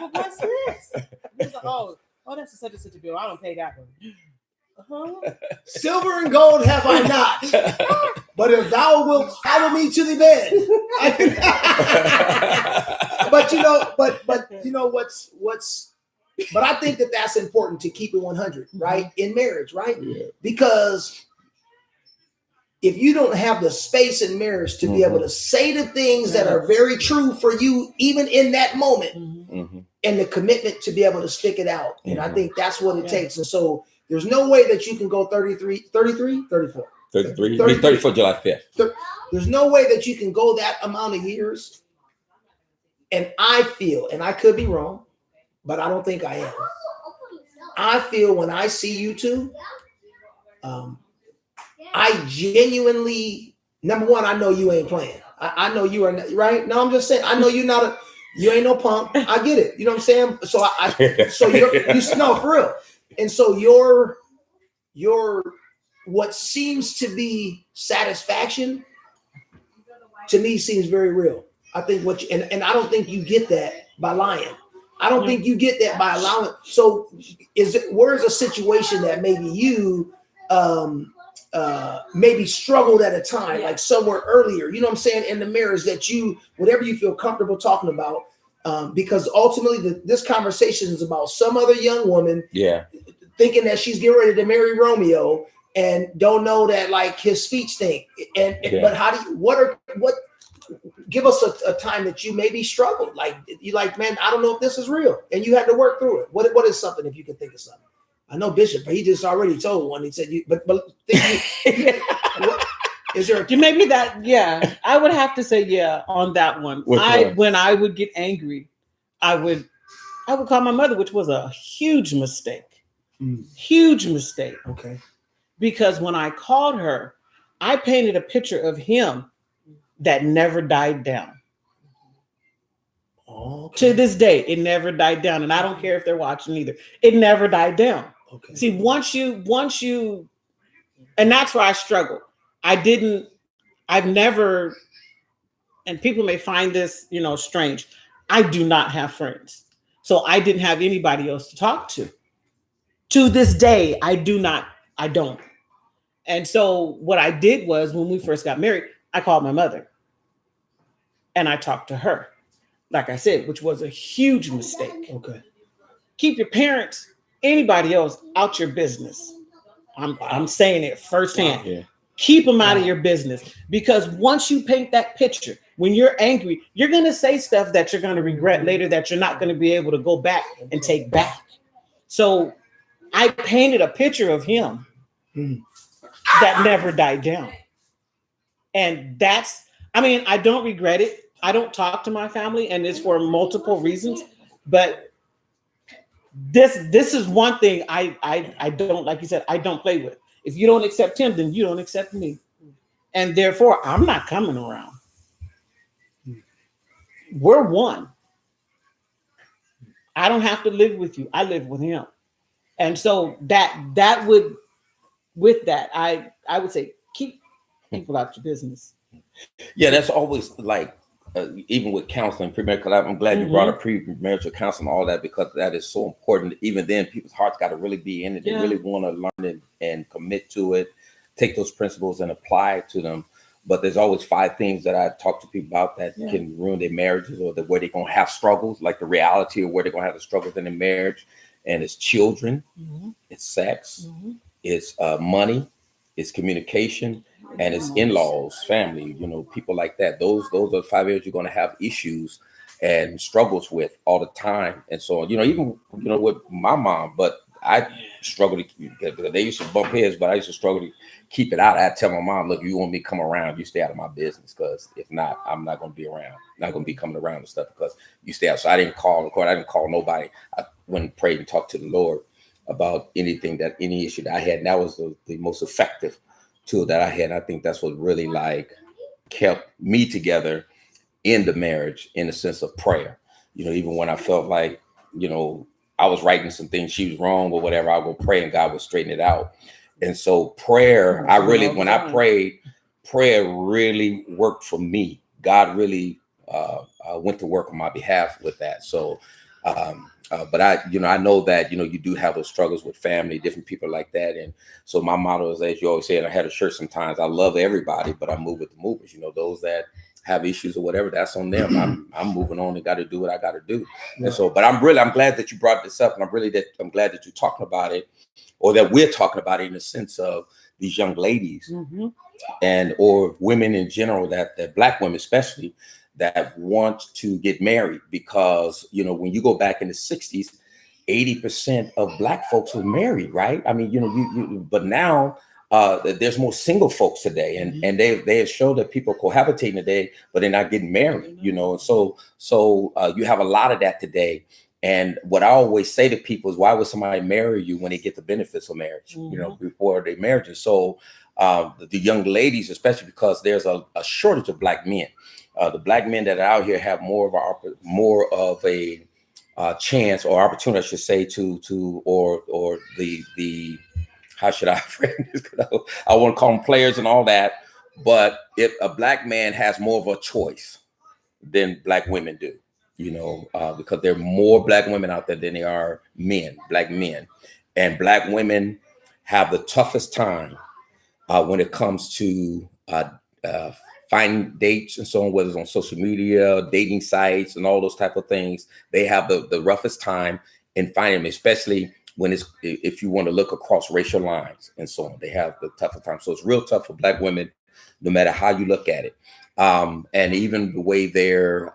Well, what's this? He's like, oh, that's a such and such a bill. I don't pay that one. Silver and gold have I not, but if thou wilt follow me to the bed. But I think that's important to keep it 100, right? In marriage, right? Yeah. Because if you don't have the space in marriage to be able to say the things that are very true for you, even in that moment, and the commitment to be able to stick it out. And I think that's what it takes. And so there's no way that you can go 34 July 5th. There's no way that you can go that amount of years. And I feel, and I could be wrong, but I don't think I am. I feel when I see you two, I genuinely, number one, I know you ain't playing. I know you are not, right? No, I'm just saying, I know you ain't no punk. I get it. You know what I'm saying? So no, for real. And so your what seems to be satisfaction to me seems very real. I think and I don't think you get that by lying. I don't think you get that by allowing. So where's a situation that maybe you maybe struggled at a time, like somewhere earlier, you know what I'm saying, in the marriage that whatever you feel comfortable talking about, because ultimately this conversation is about some other young woman thinking that she's getting ready to marry Romeo and don't know that like his feet stink. But how do you, give us a time that you maybe struggled, like you like, man, I don't know if this is real, and you had to work through it. What is something, if you can think of something? I know Bishop, but he just already told one. He said, is there maybe that? Yeah, I would have to say on that one. When I would get angry, I would call my mother, which was a huge mistake. Huge mistake. Okay. Because when I called her, I painted a picture of him that never died down. Okay. To this day, it never died down. And I don't care if they're watching either. It never died down. Okay. See, once you, and that's where I struggled. I've never, and people may find this, strange. I do not have friends. So I didn't have anybody else to talk to. To this day, I don't. And so what I did was, when we first got married, I called my mother and I talked to her, like I said, which was a huge mistake. Okay. Keep your parents, anybody else, out your business. I'm saying it firsthand. Yeah. Keep them out of your business, because once you paint that picture, when you're angry, you're going to say stuff that you're going to regret later, that you're not going to be able to go back and take back. So I painted a picture of him that never died down. And I don't regret it. I don't talk to my family, and it's for multiple reasons. But this is one thing I don't, like you said, I don't play with. If you don't accept him, then you don't accept me. And therefore, I'm not coming around. We're one. I don't have to live with you. I live with him. And so that would, with that, I would say, keep people out your business. Yeah, that's always like, even with counseling, premarital. I'm glad you brought up premarital counseling, all that, because that is so important. Even then, people's hearts got to really be in it. They really want to learn it and commit to it, take those principles and apply it to them. but there's always 5 things that I talk to people about that can ruin their marriages, or where they're going to have struggles, like the reality of where they're going to have the struggles in their marriage. And it's children, it's sex, it's money, it's communication, and it's in-laws, family, people like that. Those are the 5 areas you're going to have issues and struggles with all the time. And so, even with my mom, but I struggle to keep, because they used to bump heads, but I used to struggle to keep it out. I tell my mom, look, you want me to come around, you stay out of my business, because if not, I'm not going to be around. Not going to be coming around and stuff, because you stay out. So I didn't call the court. I didn't call nobody. I went and prayed and talked to the Lord about any issue that I had. And that was the most effective tool that I had. I think that's what really kept me together in the marriage, in the sense of prayer. Even when I felt like, I was writing some things, she was wrong or whatever, I'll go pray and God would straighten it out. And so prayer, when I prayed, prayer really worked for me. God really went to work on my behalf with that. So, but I know that, you do have those struggles with family, different people like that. And so my motto is, as you always say, and I had a shirt sometimes, I love everybody, but I move with the movers. Those that have issues or whatever, that's on them. I'm moving on and got to do what I got to do. Yeah. And so, but I'm glad that you brought this up, and I'm glad that you're talking about it, or that we're talking about it, in the sense of these young ladies and or women in general, that Black women especially, that want to get married, because when you go back in the 60s, 80% of Black folks were married, right? I mean, but now there's more single folks today, and they have showed that people cohabitating today, but they're not getting married, So you have a lot of that today. And what I always say to people is, why would somebody marry you when they get the benefits of marriage, before they marry you? So the young ladies, especially because there's a shortage of Black men. The Black men that are out here have more of a chance or opportunity, I should say, or the how should I frame this? I want to call them players and all that, but if a Black man has more of a choice than Black women do, because there are more Black women out there than there are Black men, and Black women have the toughest time when it comes to finding dates and so on, whether it's on social media, dating sites, and all those type of things. They have the roughest time in finding them, especially when if you want to look across racial lines and so on. They have the toughest time. So it's real tough for Black women, no matter how you look at it. And even the way they're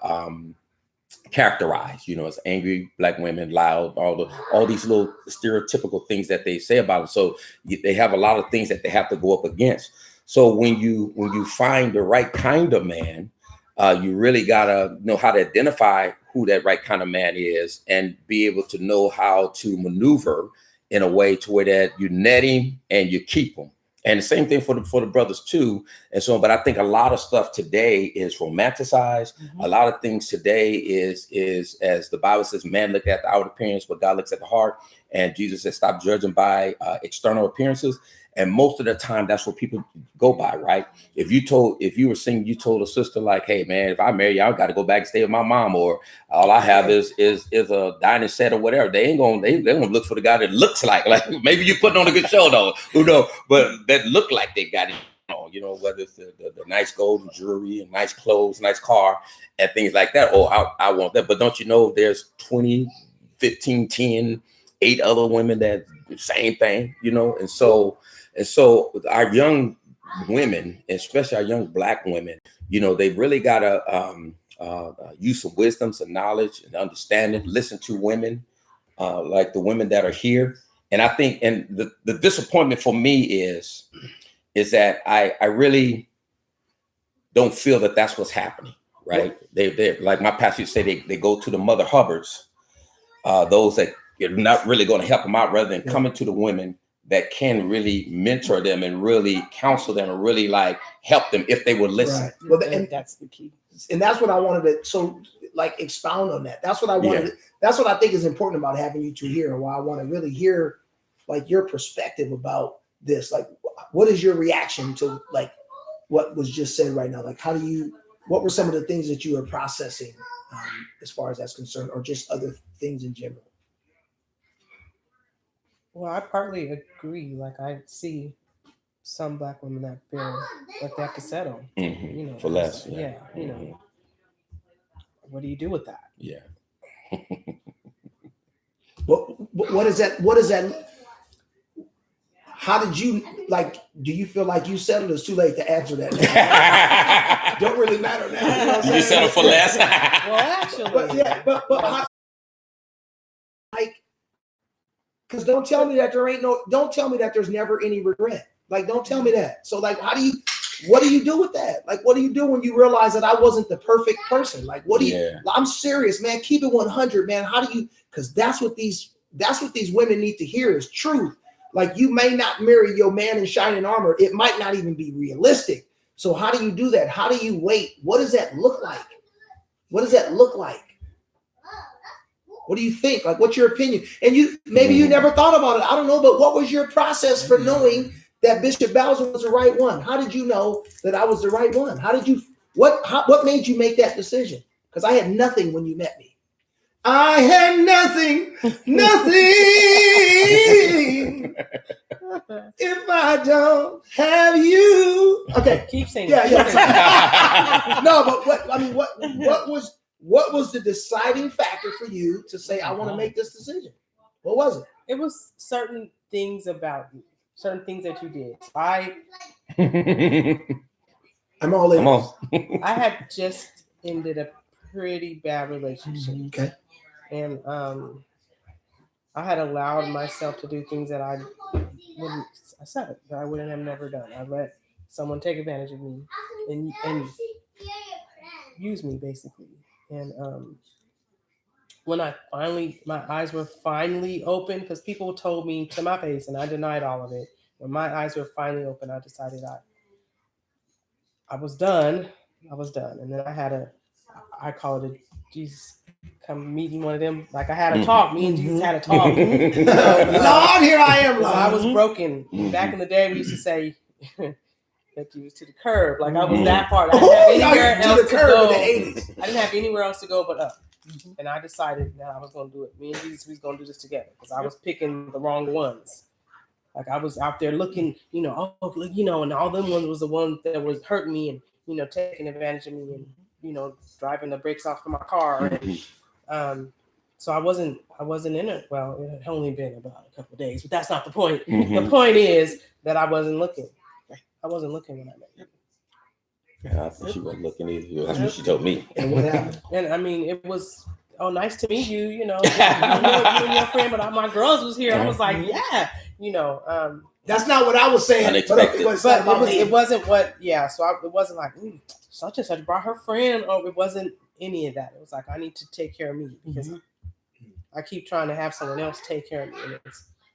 characterized, as angry Black women, loud, all these little stereotypical things that they say about them. So they have a lot of things that they have to go up against. So when you find the right kind of man, you really gotta know how to identify who that right kind of man is, and be able to know how to maneuver in a way to where that you net him and you keep him. And the same thing for the brothers too. And so, but I think a lot of stuff today is romanticized. A lot of things today is as the Bible says, man look at the outward appearance, but God looks at the heart. And Jesus said, stop judging by external appearances. And most of the time, that's what people go by, right? If you were singing, you told a sister like, hey man, if I marry you, I got to go back and stay with my mom, or all I have is a dining set or whatever. They gonna look for the guy that looks like maybe you putting on a good show though, who knows? But that look like they got it on, whether it's the nice gold jewelry and nice clothes, nice car, and things like that. Oh, I want that. But don't you know there's 20, 15, 10, 8 other women that same thing, and so our young women, especially our young Black women, they really got to use some wisdom, some knowledge and understanding, listen to women like the women that are here. And I think, and the disappointment for me is that I really don't feel that that's what's happening, right? They like my pastor used to say, they go to the Mother Hubbards, those that are not really going to help them out, rather than coming to the women that can really mentor them and really counsel them and really help them if they would listen. Right. Well, and that's the key. And that's what I wanted to expound on that. That's what I wanted. That's what I think is important about having you two here, and why I want to really hear your perspective about this. What is your reaction to what was just said right now? What were some of the things that you were processing as far as that's concerned, or just other things in general? Well, I partly agree. I see some Black women that feel like they have to settle, you know, for less. Yeah, you know, what do you do with that? Yeah. What is that? What is that? How did you like? Do you feel like you settled? It's too late to answer that. Don't really matter now. You know what I'm You settle for less. Well, actually, but yeah, but how, like, because don't tell me that don't tell me that there's never any regret. Like, don't tell me that. So, like, what do you do with that? Like, what do you do when you realize that I wasn't the perfect person? Like, what do you? I'm serious, man. Keep it 100, man. How do you? Because that's what these women need to hear is truth. Like, you may not marry your man in shining armor. It might not even be realistic. So how do you do that? How do you wait? What does that look like? What does that look like? What do you think? Like, what's your opinion? And you never thought about it. I don't know, but what was your process for knowing that Bishop Bowser was the right one? How did you know that I was the right one? How did you? What made you make that decision? Because I had nothing when you met me. I had nothing. If I don't have you. Okay, keep saying. Yeah. No, but what was the deciding factor for you to say I want to make this decision? What was it? It was certain things about you, certain things that you did. I'm all in. I had just ended a pretty bad relationship. Okay. And I had allowed myself to do things that I wouldn't have never done. I let someone take advantage of me and use me basically. And when my eyes were finally open, because people told me to my face and I denied all of it. When my eyes were finally open, I decided I was done. And then I call it a Jesus come meeting one of them. Like I had a talk. Me and Jesus had a talk. Lord, here I am. Lord. I was broken. Back in the day, we used to say that you was to the curb. Like I was that far. I didn't have anywhere else to go. I didn't have anywhere else to go but up. And I decided that I was going to do it. Me and Jesus, we was going to do this together because I was picking the wrong ones. Like I was out there looking, and all them ones was the ones that was hurting me and, taking advantage of me and, driving the brakes off of my car. And, so I wasn't in it. Well, it had only been about a couple of days, but that's not the point. The point is that I wasn't looking. I wasn't looking when I met you. Yeah, I think she wasn't looking either. That's what she told me. And what happened? And I mean, it was, nice to meet you, you and your friend, but my girls was here. I was like, yeah, that's not what I was saying. Unexpected. But it wasn't what, so it wasn't like, such and such brought her friend, or it wasn't any of that. It was like, I need to take care of me because I keep trying to have someone else take care of me, and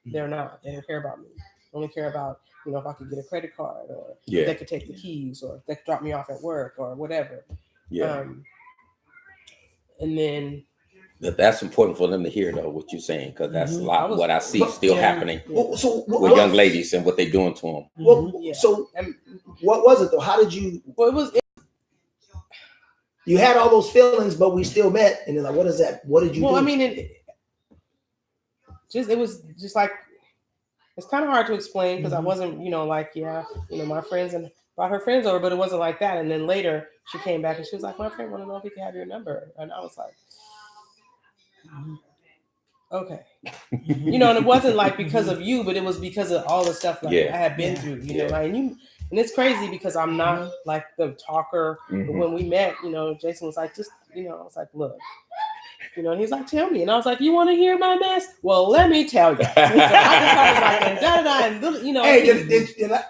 they're not. They don't care about me. They only care about, if I could get a credit card, or if they could take the keys, or if they could drop me off at work, or whatever. Yeah. And then. That's important for them to hear, though, what you're saying, because that's a lot of what I see still happening with young ladies and what they're doing to them. So what was it, though? How did you... Well, you had all those feelings, but we still met. And then, like, what is that? What did you do? Well, I mean, it was just like, it's kind of hard to explain because I wasn't, my friends and brought her friends over, but it wasn't like that. And then later she came back and she was like, my friend want to know if he can have your number. And I was like, okay. And it wasn't like because of you, but it was because of all the stuff I had been through, and it's crazy because I'm not like the talker. But when we met, Jason was like, I was like, look, and he's like, tell me. And I was like, you want to hear my mess? Well, let me tell you. So I was like, Hey,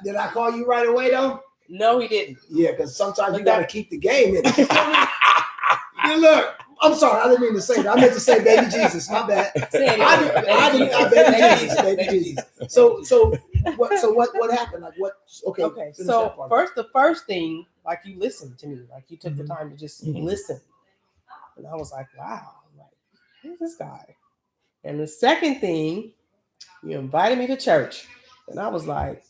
did I call you right away though? No, he didn't. Yeah, because sometimes you got to keep the game in. Look, I'm sorry, I didn't mean to say that. I meant to say baby Jesus. My bad. Baby Jesus. So what happened? Like what? Okay. So the first thing, like you listened to me, like you took the time to just listen, and I was like, wow, like who's this guy? And the second thing, you invited me to church, and I was like,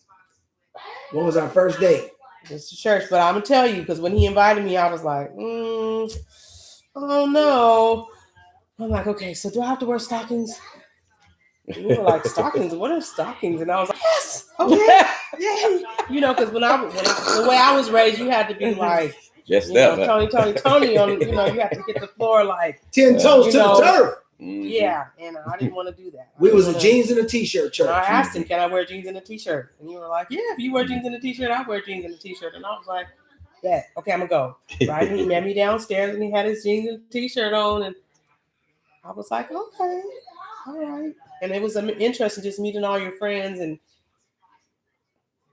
what was our first date? It's to church, but I'm gonna tell you because when he invited me, I was like, oh no. I'm like, okay, so do I have to wear stockings? And you were like, stockings? What are stockings? And I was like, yes. Okay. Yeah. You know, because when the way I was raised, you had to be like, Just you know, Tony on, you know, you have to hit the floor like 10 toes to the turf. Yeah, and I didn't want to do that. We was a jeans and a t-shirt church. And I asked him, can I wear jeans and a t-shirt? And you were like, yeah, if you wear jeans and a t-shirt, I'll wear jeans and a t-shirt. And I was like, yeah, okay, I'm gonna go. Right? And he met me downstairs and he had his jeans and t-shirt on, and I was like, okay, all right. And it was interesting just meeting all your friends, and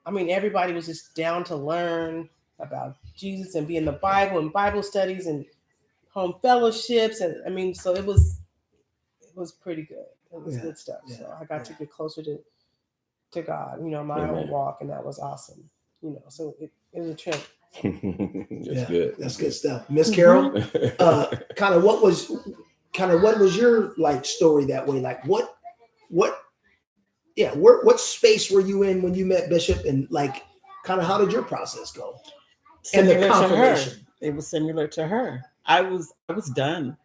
I mean, everybody was just down to learn about Jesus and be in the Bible and Bible studies and home fellowships, and I mean, so it was pretty good. It was good stuff. Yeah. So I got to get closer to God, you know, my own walk, and that was awesome. You know, so it was a trip. That's good. That's good stuff. Miss Carol, kind of what was your like story that way? Like what space were you in when you met Bishop, and like kind of how did your process go? Similar and the confirmation. To her. It was similar to her. I was done.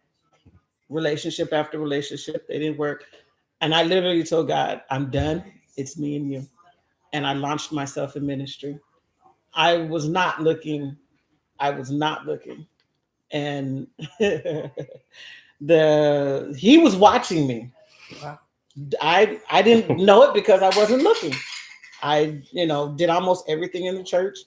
Relationship after relationship, they didn't work. And I literally told God, I'm done. It's me and you. And I launched myself in ministry. I was not looking. And he was watching me. Wow. I didn't know it because I wasn't looking. I, did almost everything in the church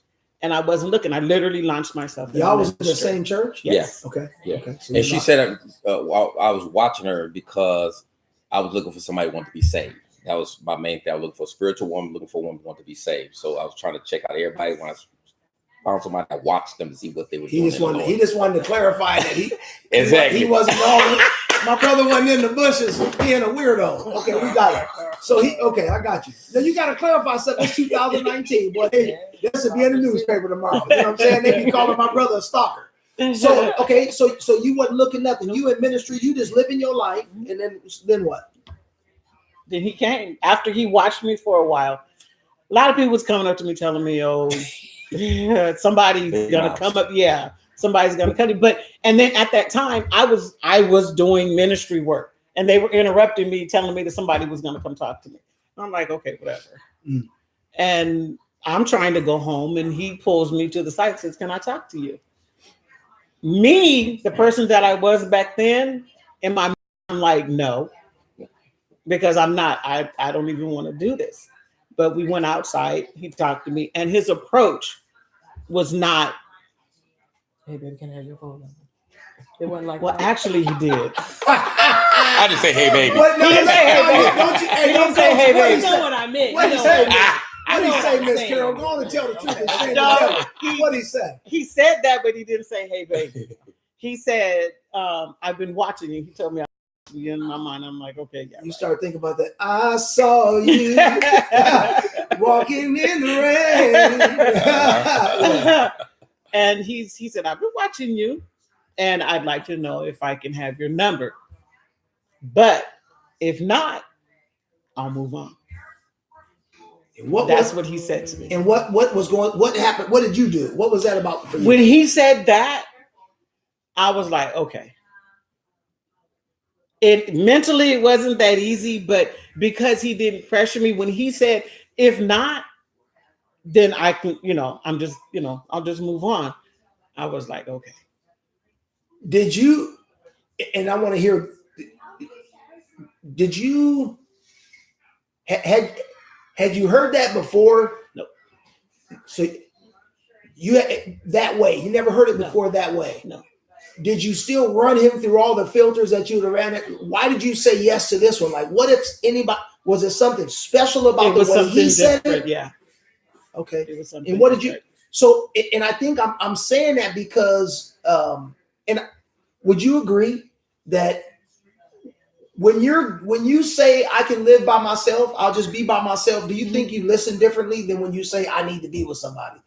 and I wasn't looking. I literally launched myself. Y'all was in the same church? Yes. Yeah. Okay. Yeah. Okay. So and she said, I was watching her because I was looking for somebody who wanted to be saved. That was my main thing. I was looking for a spiritual woman, looking for a woman who wanted to be saved. So I was trying to check out everybody when I found somebody that watched them to see what they were doing. He just wanted to clarify that exactly. he wasn't all. My brother wasn't in the bushes being a weirdo. Okay, we got it. So I got you. Now you got to clarify something. It's 2019, boy. Hey, this will be in the newspaper tomorrow. You know what I'm saying? They be calling my brother a stalker. So okay, so you wasn't looking nothing. You in ministry. You just living your life, and then what? Then he came after he watched me for a while. A lot of people was coming up to me telling me, "Oh, somebody's gonna come up." Yeah. Somebody's gonna cut it, and then at that time I was doing ministry work, and they were interrupting me, telling me that somebody was gonna come talk to me. I'm like, okay, whatever. And I'm trying to go home, and he pulls me to the side and says, "Can I talk to you?" Me, the person that I was back then, in my mind, I'm like, no, because I'm not. I don't even want to do this. But we went outside. He talked to me, and his approach was not. Hey, baby, can I have your phone number? It wasn't like that. Actually, he did. I just say, hey, baby. He didn't say, hey, baby. He didn't say, hey, baby. You know what I meant. What did he say, Miss Carol? Go on and tell the truth. What did he say? He said that, but he didn't say, hey, baby. He said, I've been watching you. He told me I was in my mind. I'm like, okay, yeah. You start thinking about that. I saw you walking in the rain. And he said, I've been watching you, and I'd like to know if I can have your number. But if not, I'll move on. That's what he said to me. And what happened? What did you do? What was that about for you? When he said that, I was like, okay. Mentally, it wasn't that easy, but because he didn't pressure me, when he said, if not, then I can, I'm just, I'll just move on. I was like, okay. Did you, and I want to hear, did you, had you heard that before? No. So that way, you never heard it before that way? No. Did you still run him through all the filters that you ran it? Why did you say yes to this one? Like, what if was it something special about the way he said it? Yeah. Okay. It was something and what did you? So, and I think I'm saying that because, and would you agree that when you say I can live by myself, I'll just be by myself. Do you think you listen differently than when you say I need to be with somebody?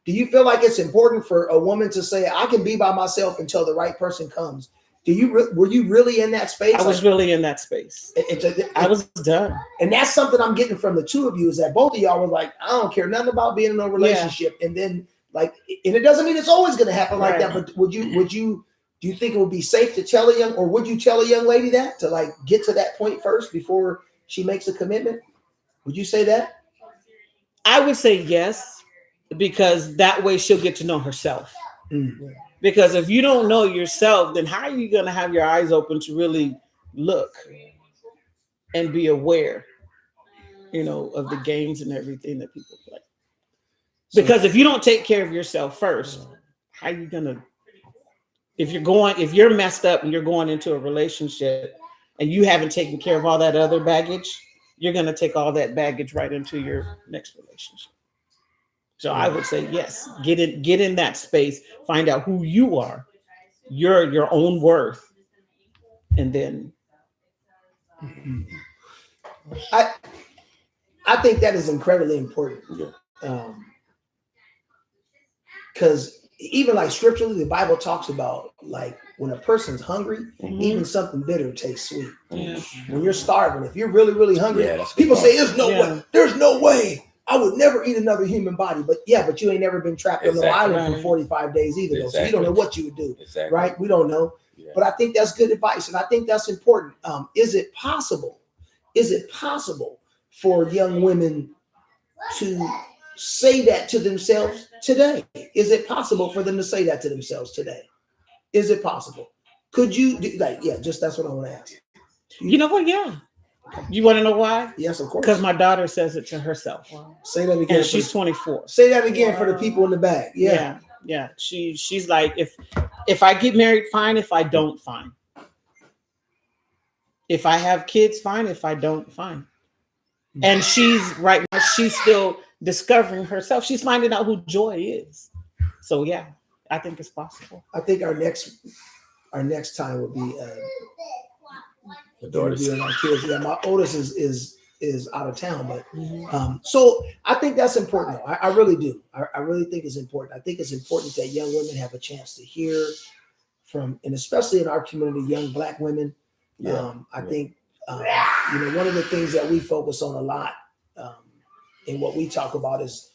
Do you feel like it's important for a woman to say I can be by myself until the right person comes? Were you really in that space? I was really in that space. I was done. And that's something I'm getting from the two of you is that both of y'all were like, I don't care nothing about being in a relationship. Yeah. And then and it doesn't mean it's always going to happen like that. But do you think it would be safe to tell would you tell a young lady that to like get to that point first before she makes a commitment? Would you say that? I would say yes, because that way she'll get to know herself. Because if you don't know yourself, then how are you going to have your eyes open to really look and be aware, of the games and everything that people play? Because if you don't take care of yourself first, how are you going to, if you're messed up and you're going into a relationship and you haven't taken care of all that other baggage, you're going to take all that baggage right into your next relationship. So I would say yes, get in that space, find out who you are, your own worth, and then I think that is incredibly important. Because even like scripturally, the Bible talks about like when a person's hungry, even something bitter tastes sweet. When you're starving, if you're really, really hungry, people say there's no way I would never eat another human body. But you ain't never been trapped on no island for 45 days either. Though. So you don't know what you would do, right? We don't know. Yeah. But I think that's good advice. And I think that's important. Is it possible for young women to say that to themselves today? Is it possible for them to say that to themselves today? Is it possible? Could you do just that's what I want to ask. You know what? Yeah. You want to know why? Yes, of course. Because my daughter says it to herself. Wow. Say that again. And she's 24. Say that again for the people in the back. Yeah. She's like, if I get married, fine. If I don't, fine. If I have kids, fine. If I don't, fine. And she's still discovering herself. She's finding out who joy is. So yeah, I think it's possible. I think our next time would be interviewing our kids. Yeah, my oldest is out of town, but so I think that's important. I really do. I really think it's important. I think it's important that young women have a chance to hear from, and especially in our community, young Black women. I think one of the things that we focus on a lot in what we talk about is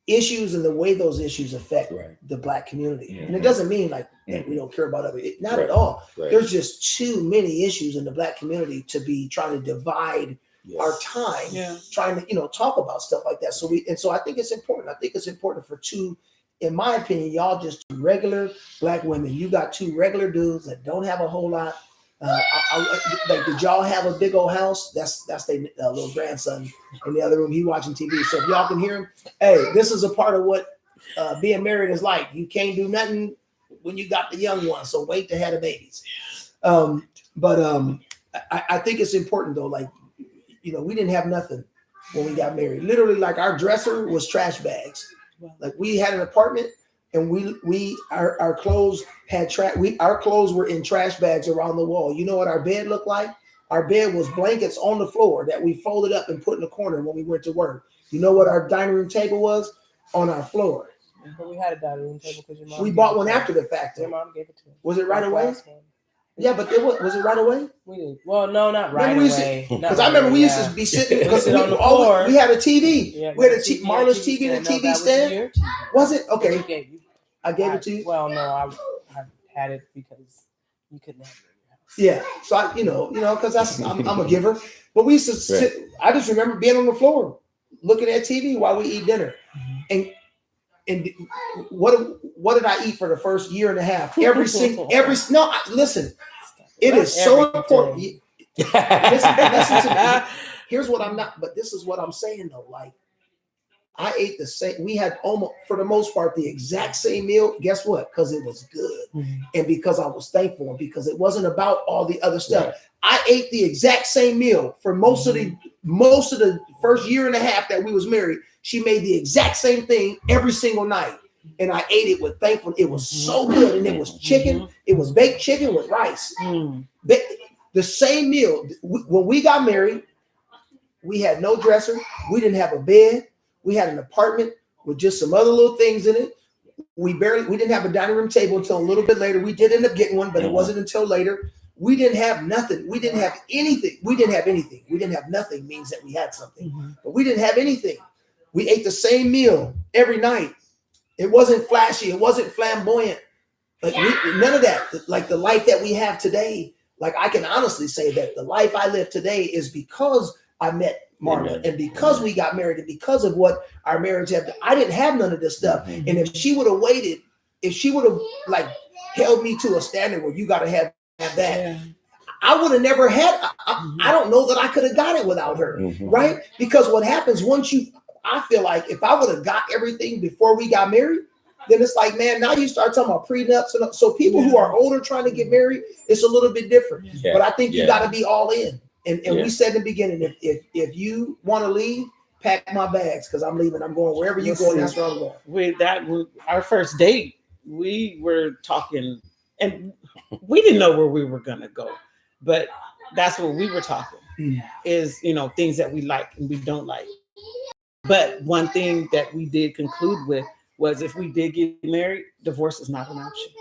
issues and the way those issues affect the Black community. And it doesn't mean like that we don't care about other, not at all. There's just too many issues in the Black community to be trying to divide our time, trying to, talk about stuff like that. So I think it's important. I think it's important for two, in my opinion, y'all just two regular Black women. You got two regular dudes that don't have a whole lot. Did y'all have a big old house? That's their little grandson in the other room. He watching TV. So if y'all can hear him, hey, this is a part of what being married is like. You can't do nothing when you got the young one. So wait to have the babies. I think it's important though. Like, we didn't have nothing when we got married. Literally, like our dresser was trash bags. Like we had an apartment. And our clothes our clothes were in trash bags around the wall. You know what our bed looked like? Our bed was blankets on the floor that we folded up and put in the corner when we went to work. You know what our dining room table was? On our floor. But we had a dining room table because your mom. We bought one after the fact. Your mom gave it to us. Was it right away? Yeah, but was it right away? We did. Well, no, not right away. Because I remember we used to be sitting because we had a TV. Yeah, we had Marla's TV and a TV stand. Was it? Okay. I gave it to you. Well, no, I had it because you couldn't have it in your house. Yeah, so I, because I'm a giver. But we used to sit. I just remember being on the floor looking at TV while we eat dinner, and what did I eat for the first year and a half? Listen, it is so important. Listen to me. Here's what I'm not, but this is what I'm saying though. Like, I ate the same. We had almost, for the most part, the exact same meal. Guess what? Because it was good, and because I was thankful, and because it wasn't about all the other stuff. Right. I ate the exact same meal for most of the first year and a half that we was married. She made the exact same thing every single night, and I ate it with thankful. It was so good, and it was chicken. It was baked chicken with rice. The same meal. When we got married, we had no dresser. We didn't have a bed. We had an apartment with just some other little things in it. We didn't have a dining room table until a little bit later. We did end up getting one, but it wasn't until later. We didn't have nothing. We didn't have anything. We didn't have anything. We didn't have nothing means that we had something, but we didn't have anything. We ate the same meal every night. It wasn't flashy. It wasn't flamboyant. Like none of that. Like the life that we have today. Like I can honestly say that the life I live today is because I met Marla. Amen. And because we got married and because of what our marriage had, I didn't have none of this stuff. Mm-hmm. And if she would have waited, if she would have like held me to a standard where you got to have that, I would have never had, I don't know that I could have got it without her, right? Because what happens once I feel like if I would have got everything before we got married, then it's like, man, now you start talking about prenups. And so people who are older trying to get married, it's a little bit different. Yeah. But I think you got to be all in. And we said in the beginning, if you want to leave, pack my bags because I'm leaving. I'm going wherever you go. That's where I'm going. Our first date, we were talking, and we didn't know where we were gonna go, but that's what we were talking. Is things that we like and we don't like. But one thing that we did conclude with was if we did get married, divorce is not an option.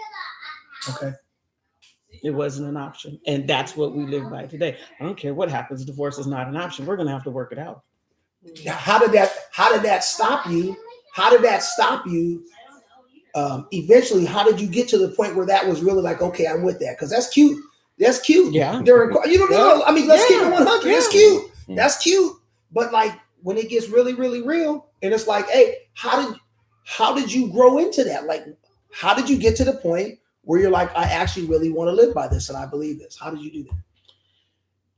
Okay. It wasn't an option. And that's what we live by today. I don't care what happens. Divorce is not an option. We're going to have to work it out. Now, how did that stop you? Eventually, how did you get to the point where that was really like, okay, I'm with that? Because that's cute. That's cute. Yeah. Know. I mean, let's keep it 100. Yeah. That's cute. That's cute. But like when it gets really, really real, and it's like, hey, how did you grow into that? Like, how did you get to the point where you're like, I actually really want to live by this and I believe this? How did you do that?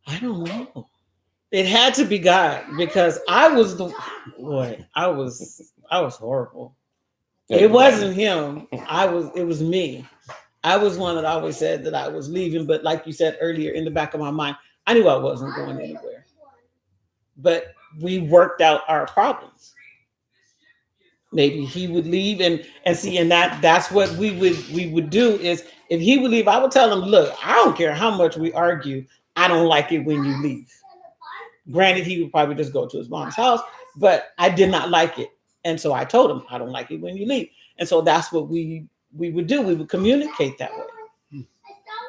I don't know. It had to be God because I was horrible. It wasn't him. It was me. I was one that always said that I was leaving, but like you said earlier, in the back of my mind, I knew I wasn't going anywhere. But we worked out our problems. Maybe he would leave and see, and that's what we would do is if he would leave, I would tell him, look, I don't care how much we argue, I don't like it when you leave. Granted, he would probably just go to his mom's house, but I did not like it. And so I told him, I don't like it when you leave. And so that's what we would do. We would communicate that way.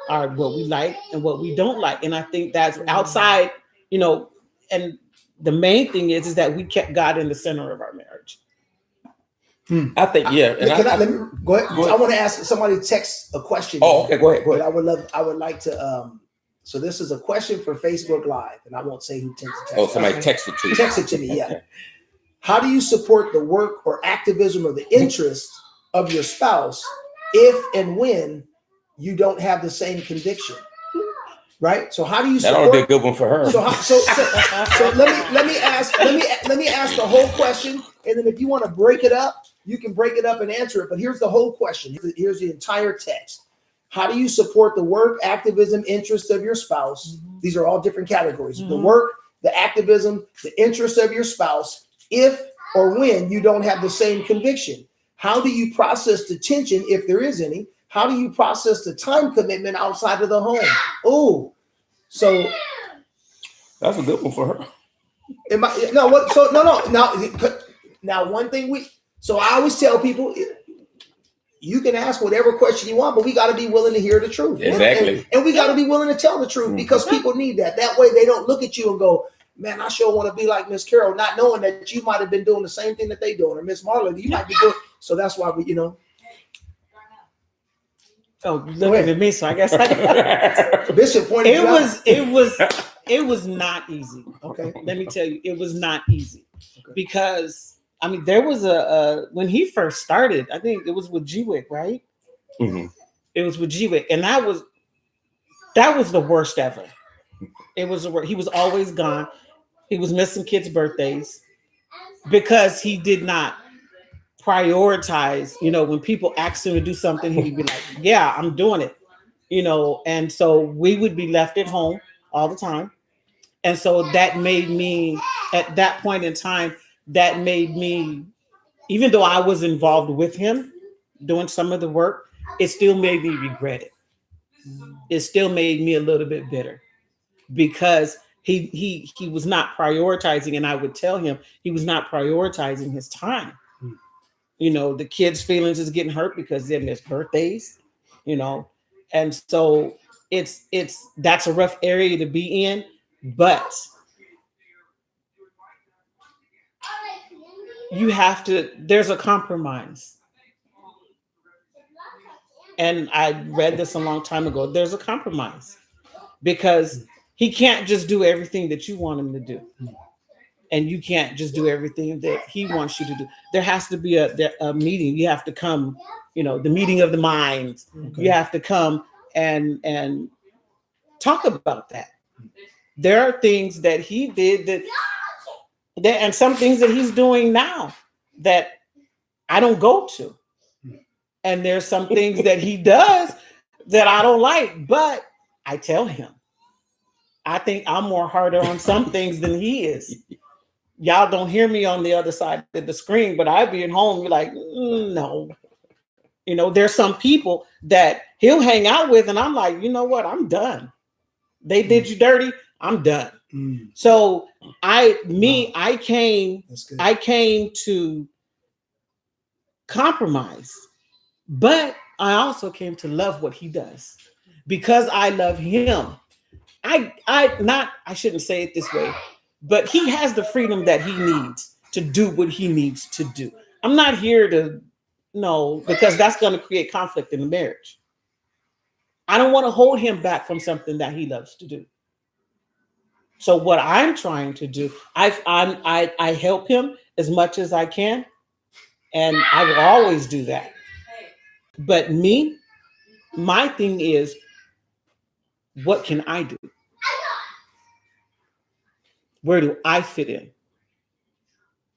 What we like and what we don't like. And I think that's outside, and the main thing is that we kept God in the center of our marriage. I think, yeah. And let me go ahead. I want to ask somebody text a question. Oh, okay, go ahead. But I would like to, so this is a question for Facebook Live, and I won't say who tends to text. Oh, somebody texted to you. Text it to me, yeah. How do you support the work or activism or the interest of your spouse if and when you don't have the same conviction? Right. So how do you support? That ought to be a good one for her. So let me ask the whole question, and then if you want to break it up, you can break it up and answer it. But here's the whole question. Here's the entire text. How do you support the work, activism, interest of your spouse? Mm-hmm. These are all different categories. Mm-hmm. The work, the activism, the interest of your spouse, if or when you don't have the same conviction. How do you process the tension, if there is any? How do you process the time commitment outside of the home? Oh, so that's a good one for her. Now, one thing so I always tell people, you can ask whatever question you want, but we got to be willing to hear the truth. Exactly. And we got to be willing to tell the truth because people need that. That way they don't look at you and go, man, I sure want to be like Miss Carol, not knowing that you might have been doing the same thing that they doing, or Miss Marla, you might be doing. So that's why we, Oh, looking at me, so I guess Bishop pointed it was not easy. Okay. Let me tell you, it was not easy because there was a when he first started, I think it was with G-Wick, right? Mm-hmm. It was with G-Wick, and that was the worst ever. It was the worst. He was always gone. He was missing kids' birthdays because he did not prioritize. When people asked him to do something, he'd be like, "Yeah, I'm doing it." And so we would be left at home all the time, and so that made me at that point in time. That made me, even though I was involved with him doing some of the work, it still made me regret it. It still made me a little bit bitter because he was not prioritizing, and I would tell him he was not prioritizing his time. The kids' feelings is getting hurt because they miss birthdays, and so that's a rough area to be in, but there's a compromise. And I read this a long time ago. There's a compromise because he can't just do everything that you want him to do. and you can't just do everything that he wants you to do. There has to be a meeting. You have to come, the meeting of the minds. Okay. You have to come and talk about that. There are things that he did that and some things that he's doing now that I don't go to. And there's some things that he does that I don't like, but I tell him. I think I'm more harder on some things than he is. Y'all don't hear me on the other side of the screen, but I be at home, you're like, no. There's some people that he'll hang out with, and I'm like, you know what? I'm done. They did you dirty. I'm done. So I came to compromise, but I also came to love what he does because I love him. I shouldn't say it this way, but he has the freedom that he needs to do what he needs to do. I'm not here to because that's going to create conflict in the marriage. I don't want to hold him back from something that he loves to do. So what I'm trying to do, I help him as much as I can, and I will always do that. But my thing is, what can I do? Where do I fit in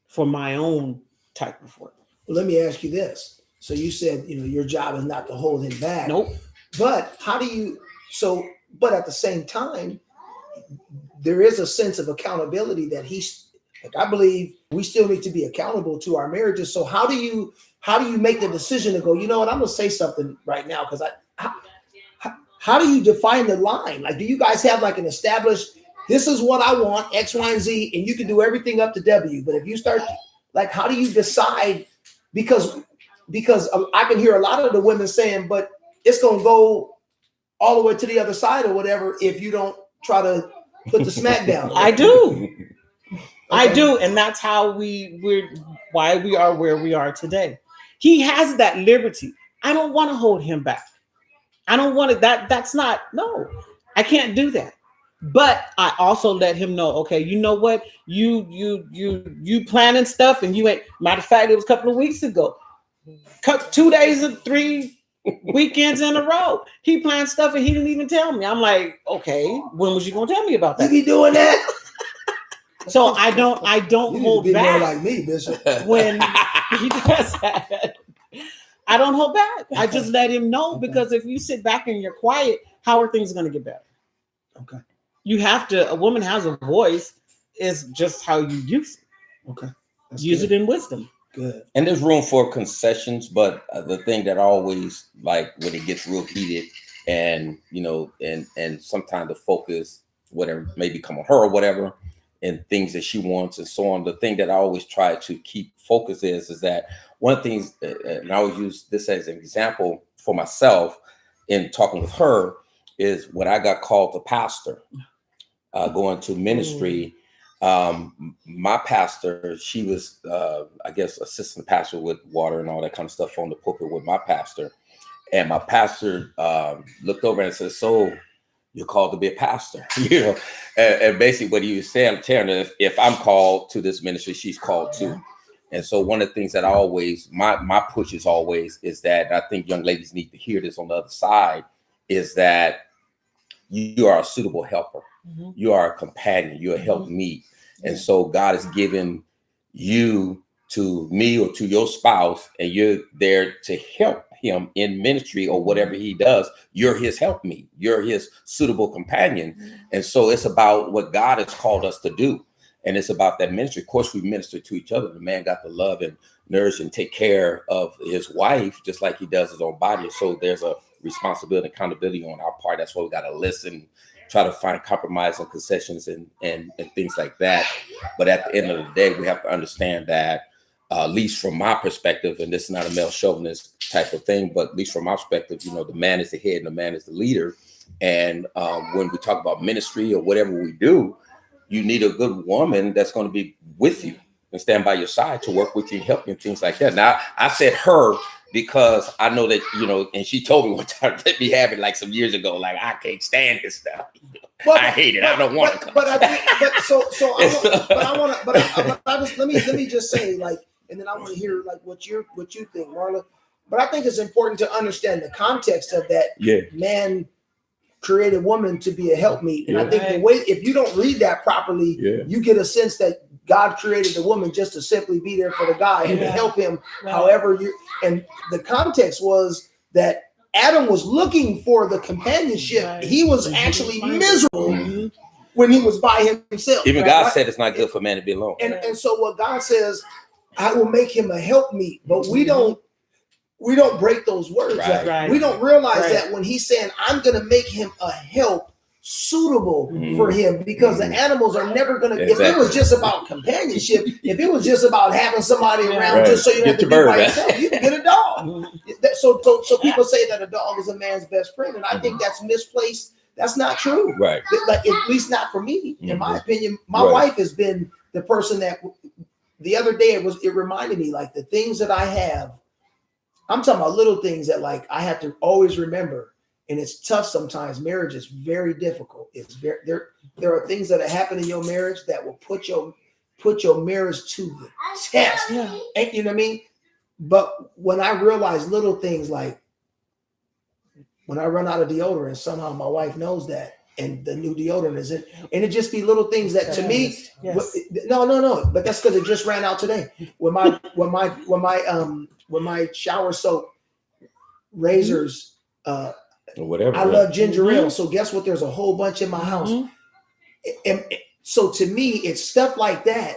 for my own type of work? Well, let me ask you this. So you said, your job is not to hold him back. Nope. But but at the same time, there is a sense of accountability that I believe we still need to be accountable to our marriages. So how do you make the decision to go, you know what, I'm going to say something right now? Because how do you define the line? Like, do you guys have like an established, this is what I want, X, Y, and Z, and you can do everything up to W. But if you start, like, how do you decide? Because I can hear a lot of the women saying, but it's going to go all the way to the other side or whatever if you don't try to put the smack down. I do. Okay. I do. And that's how why we are where we are today. He has that liberty. I don't want to hold him back. I don't want it. That's not, no, I can't do that. But I also let him know, okay, you know what? You planning stuff and you ain't, matter of fact, it was a couple of weeks ago. 2 days or 3 weekends in a row. He planned stuff and he didn't even tell me. I'm like, okay, when was you gonna tell me about that? You be doing that? So I don't hold back. Like me, Bishop. When he does that. I don't hold back. I just let him know, because if you sit back and you're quiet, how are things gonna get better? Okay. You have to, a woman has a voice, is just how you use it. Okay. Use it in wisdom. Good. And there's room for concessions, but the thing that I always like when it gets real heated and, and sometimes the focus, whatever, may become on her or whatever, and things that she wants and so on. The thing that I always try to keep focus is that one of the things, and I always use this as an example for myself in talking with her, is when I got called to pastor, going to ministry. My pastor, she was, I guess, assistant pastor with water and all that kind of stuff on the pulpit with my pastor. And my pastor looked over and said, so you're called to be a pastor, and basically what he was saying, telling her, if I'm called to this ministry, she's called too. And so one of the things that I always, my push is always, is that I think young ladies need to hear this on the other side, is that you are a suitable helper. Mm-hmm. You are a companion. You're a helpmeet. Mm-hmm. And so God has given you to me or to your spouse, and you're there to help him in ministry or whatever he does. You're his helpmeet. You're his suitable companion. Mm-hmm. And so it's about what God has called us to do. And it's about that ministry. Of course, we minister to each other. The man got to love and nourish and take care of his wife, just like he does his own body. So there's a responsibility and accountability on our part. That's why we got to listen, try to find compromise and concessions and things like that. But at the end of the day, we have to understand that, at least from my perspective, and this is not a male chauvinist type of thing, but at least from my perspective, the man is the head and the man is the leader. And when we talk about ministry or whatever we do, you need a good woman that's going to be with you and stand by your side to work with you and help you and things like that. Now, I said her because I know that, and she told me one time, let me have it like some years ago, like, I can't stand this stuff. I hate it. I don't want to. But I think, let me just say, like, and then I want to hear like what you think, Marla. But I think it's important to understand the context of that. Yeah. Man created woman to be a helpmeet, and I think the way, if you don't read that properly, you get a sense that God created the woman just to simply be there for the guy and to help him. However, and the context was that Adam was looking for the companionship. He was actually miserable when he was by himself. Even God said it's not good for man to be alone. And so what God says, I will make him a helpmeet, but we don't break those words. Right. We don't realize that when he's saying, I'm going to make him a help suitable for him, because the animals are never going to, if it was just about companionship, if it was just about having somebody around just so you don't have to be by yourself, you can get a dog. So people say that a dog is a man's best friend, and I think that's misplaced. That's not true. Right. Like, at least not for me, in my opinion. My wife has been the person that, the other day it reminded me, like, the things that I have, I'm talking about little things that, like, I have to always remember. And it's tough sometimes. Marriage is very difficult. It's very, there are things that happen in your marriage that will put your marriage to the test. Yeah. You know what I mean? But when I realize little things, like when I run out of deodorant, somehow my wife knows that, and the new deodorant is in, and it just be little things that to me, no, but that's because it just ran out today. When my shower soap razors, or whatever. I love ginger ale. So guess what? There's a whole bunch in my house. And so to me, it's stuff like that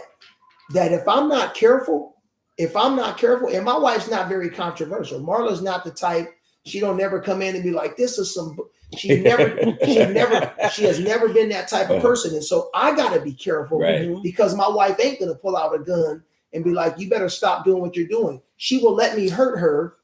if I'm not careful, and my wife's not very controversial. Marla's not the type, she don't never come in and be like, this is some, she has never been that type of person. And so I got to be careful, because my wife ain't going to pull out a gun and be like, you better stop doing what you're doing. She will let me hurt her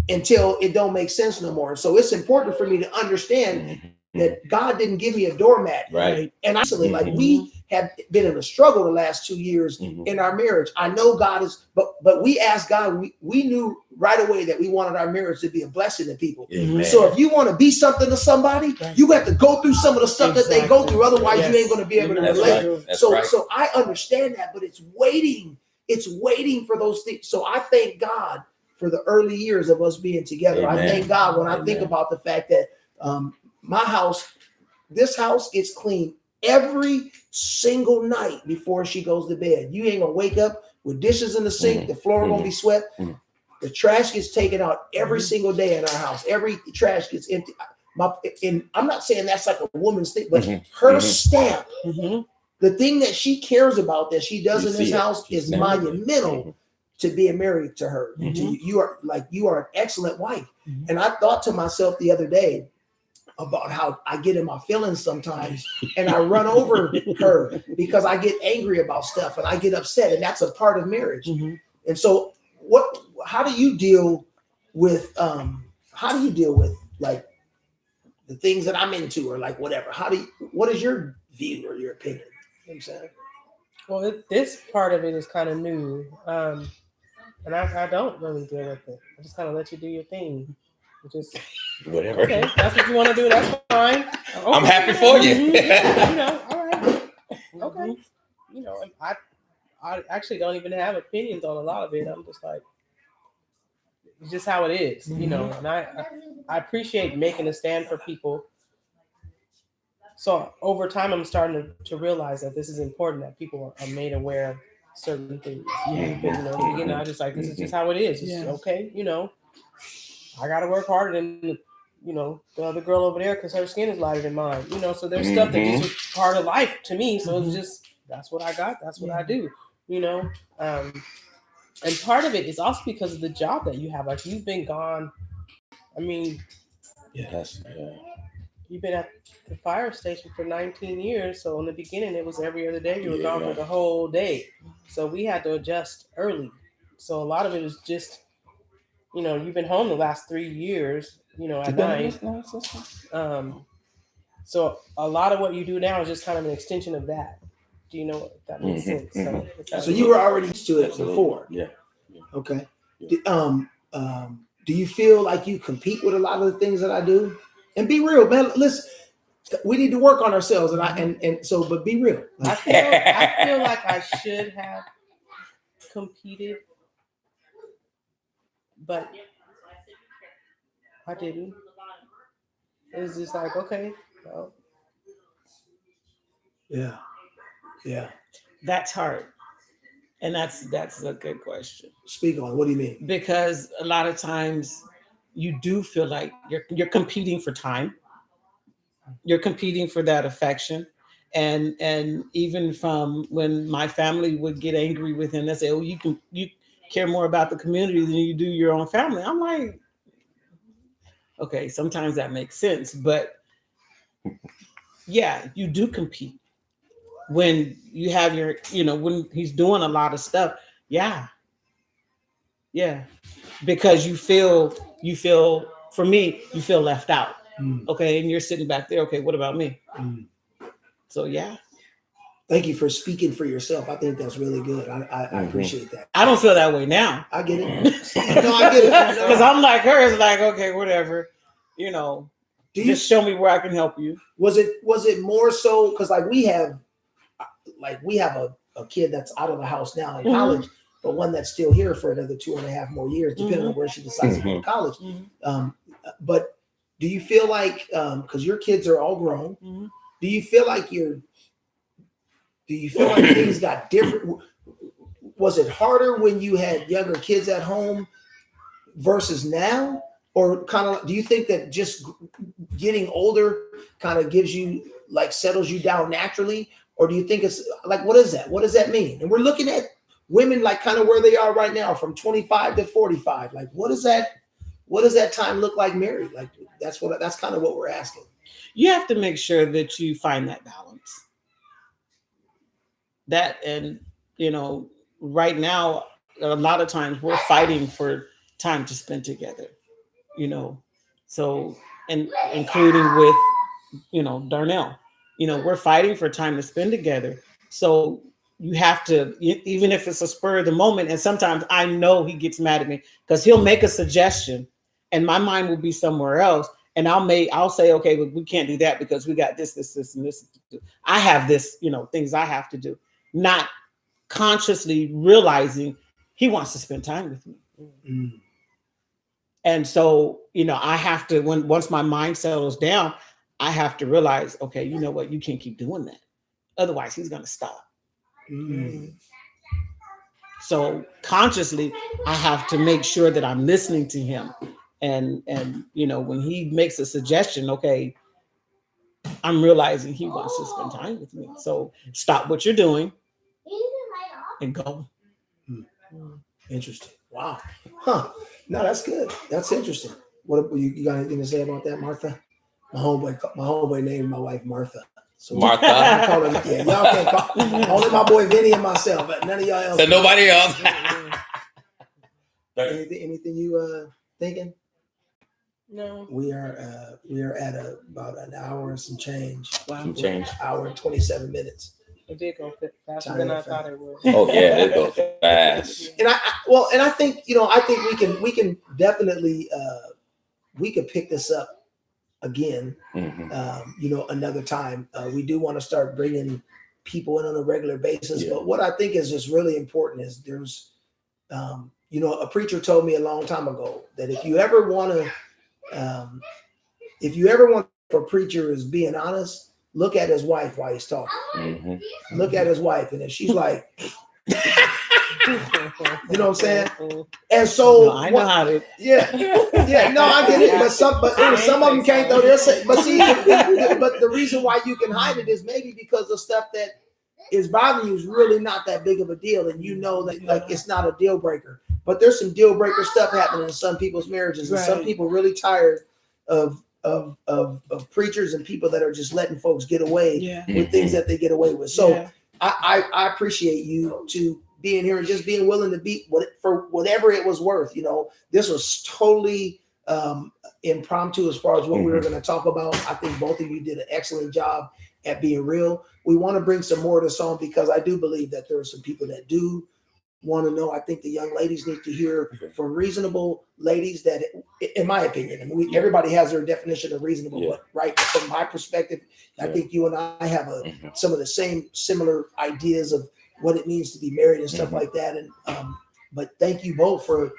until it don't make sense no more. So it's important for me to understand that God didn't give me a doormat. Right. And actually, like, we have been in a struggle the last 2 years in our marriage. I know God is, but we asked God, we knew right away that we wanted our marriage to be a blessing to people. So if you want to be something to somebody, you have to go through some of the stuff that they go through. Otherwise, you ain't going to be able to relate. So I understand that, but it's waiting for those things. So I thank God for the early years of us being together. Amen. I thank God when I think about the fact that this house gets cleaned every single night before she goes to bed. You ain't gonna wake up with dishes in the sink, the floor gonna be swept. The trash gets taken out every single day in our house. Every trash gets empty. And I'm not saying that's like a woman's thing, but her stamp, the thing that she cares about that she does in this house is monumental to being married to her. You are an excellent wife. And I thought to myself the other day about how I get in my feelings sometimes and I run over her because I get angry about stuff and I get upset, and that's a part of marriage. And so how do you deal with like the things that I'm into, or like whatever? What is your view or your opinion? You know what I'm saying? Well, this part of it is kind of new. And I don't really deal with it. I just kind of let you do your thing. Just whatever. Okay, that's what you want to do. That's fine. Okay. I'm happy for you. All right. Okay. I actually don't even have opinions on a lot of it. I'm just like, it's just how it is, And I appreciate making a stand for people. So over time, I'm starting to realize that this is important, that people are made aware of certain things. I just like, this is just how it is. It's okay. I got to work harder than, the other girl over there because her skin is lighter than mine. So there's stuff that just was part of life to me. So it's just, that's what I got. That's what I do, and part of it is also because of the job that you have. Like, you've been gone. I mean, you've been at the fire station for 19 years. So in the beginning, it was every other day. You were gone for the whole day. So we had to adjust early. So a lot of it is just, you've been home the last 3 years, at night. So a lot of what you do now is just kind of an extension of that. Do you know if that makes sense? So you were already used to it before. Yeah. Okay. Do you feel like you compete with a lot of the things that I do? And be real, man. Listen, We need to work on ourselves, and so, but be real. I feel like I should have competed, but I didn't. It was just like, okay, well. Yeah. That's hard. And that's a good question. Speak on. What do you mean? Because a lot of times you do feel like you're competing for time. You're competing for that affection. And even from when my family would get angry with him, they say, "Oh, you care more about the community than you do your own family." I'm like, okay, sometimes that makes sense, but yeah, you do compete when you have your, when he's doing a lot of stuff. Yeah, because you feel for me, you feel left out. Okay, and you're sitting back there. Okay, what about me? So yeah. Thank you for speaking for yourself. I think that's really good. I appreciate that. I don't feel that way now. I get it. No, I get it. Because I'm like her. It's like, okay, whatever. Just show me where I can help you. Was it more so because we have a kid that's out of the house now in college, but one that's still here for another 2.5 more years, depending on where she decides to go to college. But do you feel like, because your kids are all grown, do you feel like things got different? Was it harder when you had younger kids at home versus now? Or kind of, do you think that just getting older kind of gives you, settles you down naturally? Or do you think it's what is that? What does that mean? And we're looking at women kind of where they are right now, from 25 to 45. What does that time look like married? That's kind of what we're asking. You have to make sure that you find that balance. Right now, a lot of times we're fighting for time to spend together, so, and including with, Darnell, we're fighting for time to spend together. So you have to, even if it's a spur of the moment. And sometimes I know he gets mad at me because he'll make a suggestion and my mind will be somewhere else. And I'll say, okay, but we can't do that because we got this, and this to do. I have this, things I have to do, not consciously realizing he wants to spend time with me. And so, I have to, once my mind settles down, I have to realize, okay, you know what? You can't keep doing that. Otherwise, he's going to stop. So consciously, I have to make sure that I'm listening to him. And when he makes a suggestion, okay, I'm realizing he wants to spend time with me. So stop what you're doing and go. Interesting. Wow. Huh. No, that's good. That's interesting. What you got anything to say about that, Martha? My homeboy named my wife Martha. So Martha. I call her, yeah, y'all can't call only my boy Vinny and myself, but none of y'all else. So nobody else. Anything you thinking? No. We are at about an hour and some change. Wow. Some change. Hour and 27 minutes. It did go faster than I thought it would. Oh yeah, it goes fast. And I think we can definitely we could pick this up again. Another time. We do want to start bringing people in on a regular basis. Yeah. But what I think is just really important is there's, a preacher told me a long time ago that if you ever want a preacher is being honest, look at his wife while he's talking. Look at his wife, and if she's like, you know what I'm saying? And so I know how to. Yeah. No, I get it. But some of them can't though. But the reason why you can hide it is maybe because the stuff that is bothering you is really not that big of a deal, and that it's not a deal breaker. But there's some deal breaker stuff happening in some people's marriages, and some people really tired of preachers and people that are just letting folks get away with things that they get away with. So I appreciate you to being here and just being willing to be for whatever it was worth. This was totally impromptu as far as what we were going to talk about. I think both of you did an excellent job at being real. We want to bring some more of this on because I do believe that there are some people that do want to know. I think the young ladies need to hear from reasonable ladies that, in my opinion, I mean, everybody has their definition of reasonable, but right from my perspective, I think you and I have some of the similar ideas of what it means to be married and stuff like that. And but thank you both for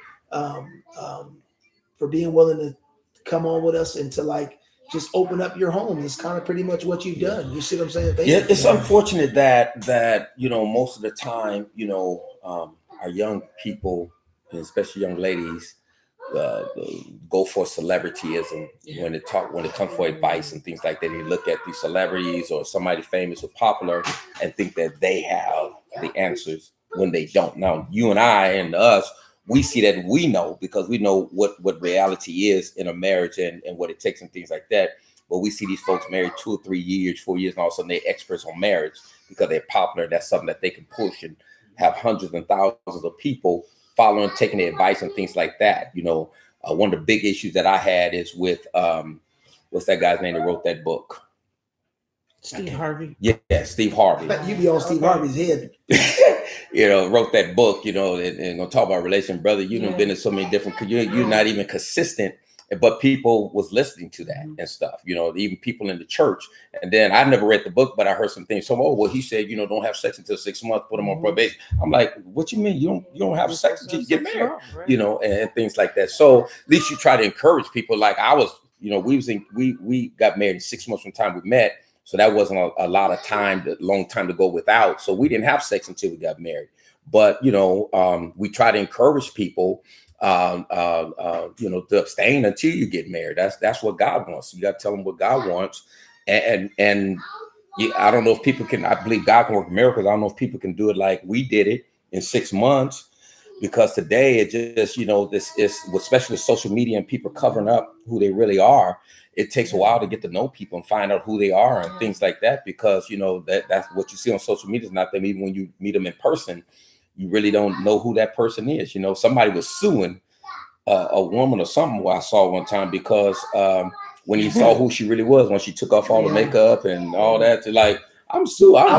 being willing to come on with us and to like just open up your home. It's kind of pretty much what you've done. You see what I'm saying? It's unfortunate that most of the time, our young people, especially young ladies, go for celebrityism when it comes for advice and things like that. They look at these celebrities or somebody famous or popular and think that they have the answers when they don't. Now, you and I and us, we see that we know, because we know what reality is in a marriage and what it takes and things like that. But we see these folks married 2 or 3 years, 4 years, and all of a sudden they're experts on marriage because they're popular. That's something that they can push and have hundreds and thousands of people following, taking their advice and things like that. One of the big issues that I had is with what's that guy's name that wrote that book? Steve Harvey. Yeah, Steve Harvey. You be on Steve Harvey's head. Wrote that book, and gonna talk about relation, brother. You've been in so many different, you're not even consistent, but people was listening to that and stuff, even people in the church. And then I never read the book, but I heard some things. So, he said, don't have sex until 6 months, put them on probation. I'm like, what you mean? You don't have sex until you get married, right? And things like that. So at least you try to encourage people. Like I was, we got married 6 months from the time we met. So that wasn't a lot of time, long time to go without. So we didn't have sex until we got married. But, we try to encourage people, to abstain until you get married. That's what God wants. You got to tell them what God wants. And I don't know if people can, I believe God can work miracles. I don't know if people can do it like we did it in 6 months, because today it just, this is, especially with social media and people covering up who they really are. It takes a while to get to know people and find out who they are and things like that, because, that's what you see on social media is not them. Even when you meet them in person, you really don't know who that person is. Somebody was suing a woman or something I saw one time because when he saw who she really was, when she took off all the makeup and all that, like, I'm suing. I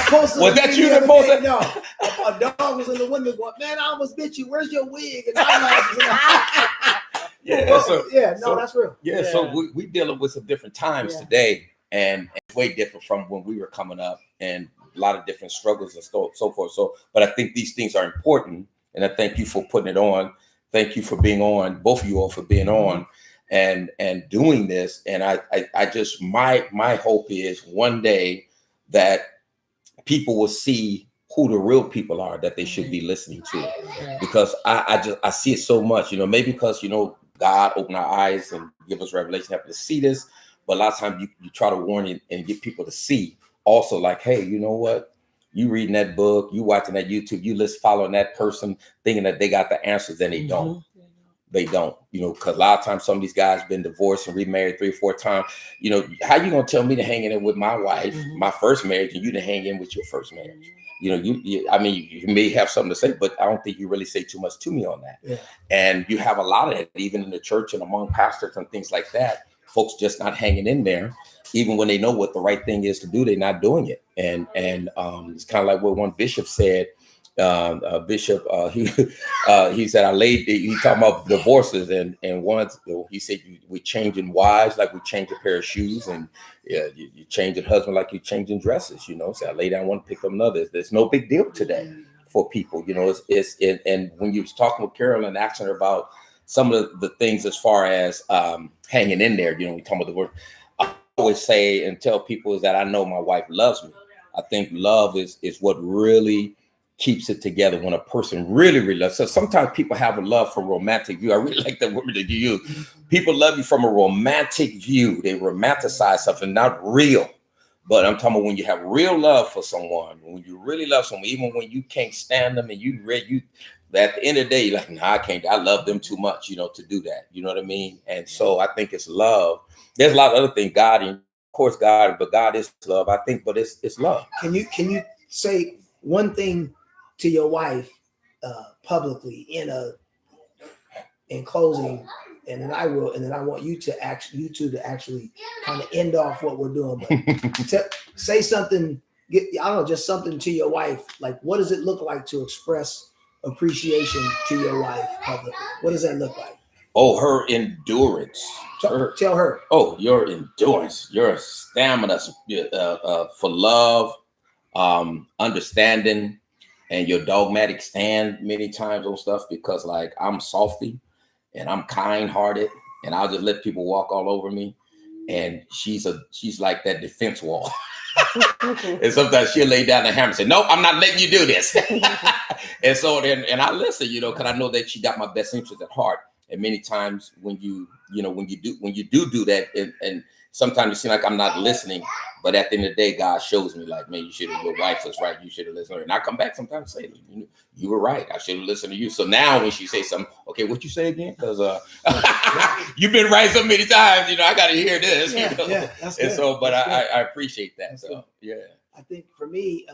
posted. Was that you that posted? No, a dog was in the window going, man, I almost bit you. Where's your wig and eyelashes? That's real. Yeah, so we dealing with some different times today, and it's way different from when we were coming up, and a lot of different struggles and so forth. So, but I think these things are important, and I thank you for putting it on. Thank you for being on, both of you all for being on and doing this. And I just, my hope is one day that people will see who the real people are that they should be listening to, because I see it so much, maybe because, God opened our eyes and give us revelation, have to see this. But a lot of times you try to warn it and get people to see also, like, hey, you know what? You reading that book, you watching that YouTube, you list following that person, thinking that they got the answers, and they don't. They don't, because a lot of times some of these guys been divorced and remarried 3 or 4 times. How you gonna tell me to hang in with my wife, my first marriage, and you to hang in with your first marriage? You may have something to say, but I don't think you really say too much to me on that. Yeah. And you have a lot of it, even in the church and among pastors and things like that. Folks just not hanging in there, even when they know what the right thing is to do, they're not doing it. And it's kind of like what one bishop said. He said, he talking about divorces, and once he said, we're changing wives like we change a pair of shoes, and you changing husband like you changing dresses, so I lay down one, pick up another. There's no big deal today for people, and when you was talking with Carol and asking her about some of the things as far as hanging in there, we talking about the word, I always say and tell people is that I know my wife loves me. I think love is what really keeps it together when a person really, really loves. So sometimes people have a love from romantic view. I really like that word that you use. People love you from a romantic view. They romanticize something, not real. But I'm talking about when you have real love for someone, when you really love someone, even when you can't stand them and you at the end of the day, you're like, nah, I can't. I love them too much, to do that. You know what I mean? And so I think it's love. There's a lot of other things, God, and of course God, but God is love. I think, but it's love. Can you say one thing to your wife publicly in closing, and then I want you two to actually kind of end off what we're doing, but say something I don't know, just something to your wife. Like, what does it look like to express appreciation to your wife publicly? What does that look like? Oh, her endurance. Tell her. Oh, your endurance, your stamina for love, understanding, and your dogmatic stand many times on stuff, because like I'm softy and I'm kind-hearted and I'll just let people walk all over me. And she's like that defense wall. And sometimes she'll lay down the hammer and say, "Nope, I'm not letting you do this." And so then, and I listen, because I know that she got my best interest at heart. And many times when you do that, and sometimes it seems like I'm not listening, but at the end of the day, God shows me like, man, your wife was right. You should have listened to her. And I come back sometimes and say, you were right. I should have listened to you. So now when she says something, okay, what you say again? Because you've been right so many times, I got to hear this. Yeah, that's good. And so, but I appreciate that. That's so, good. yeah. I think for me,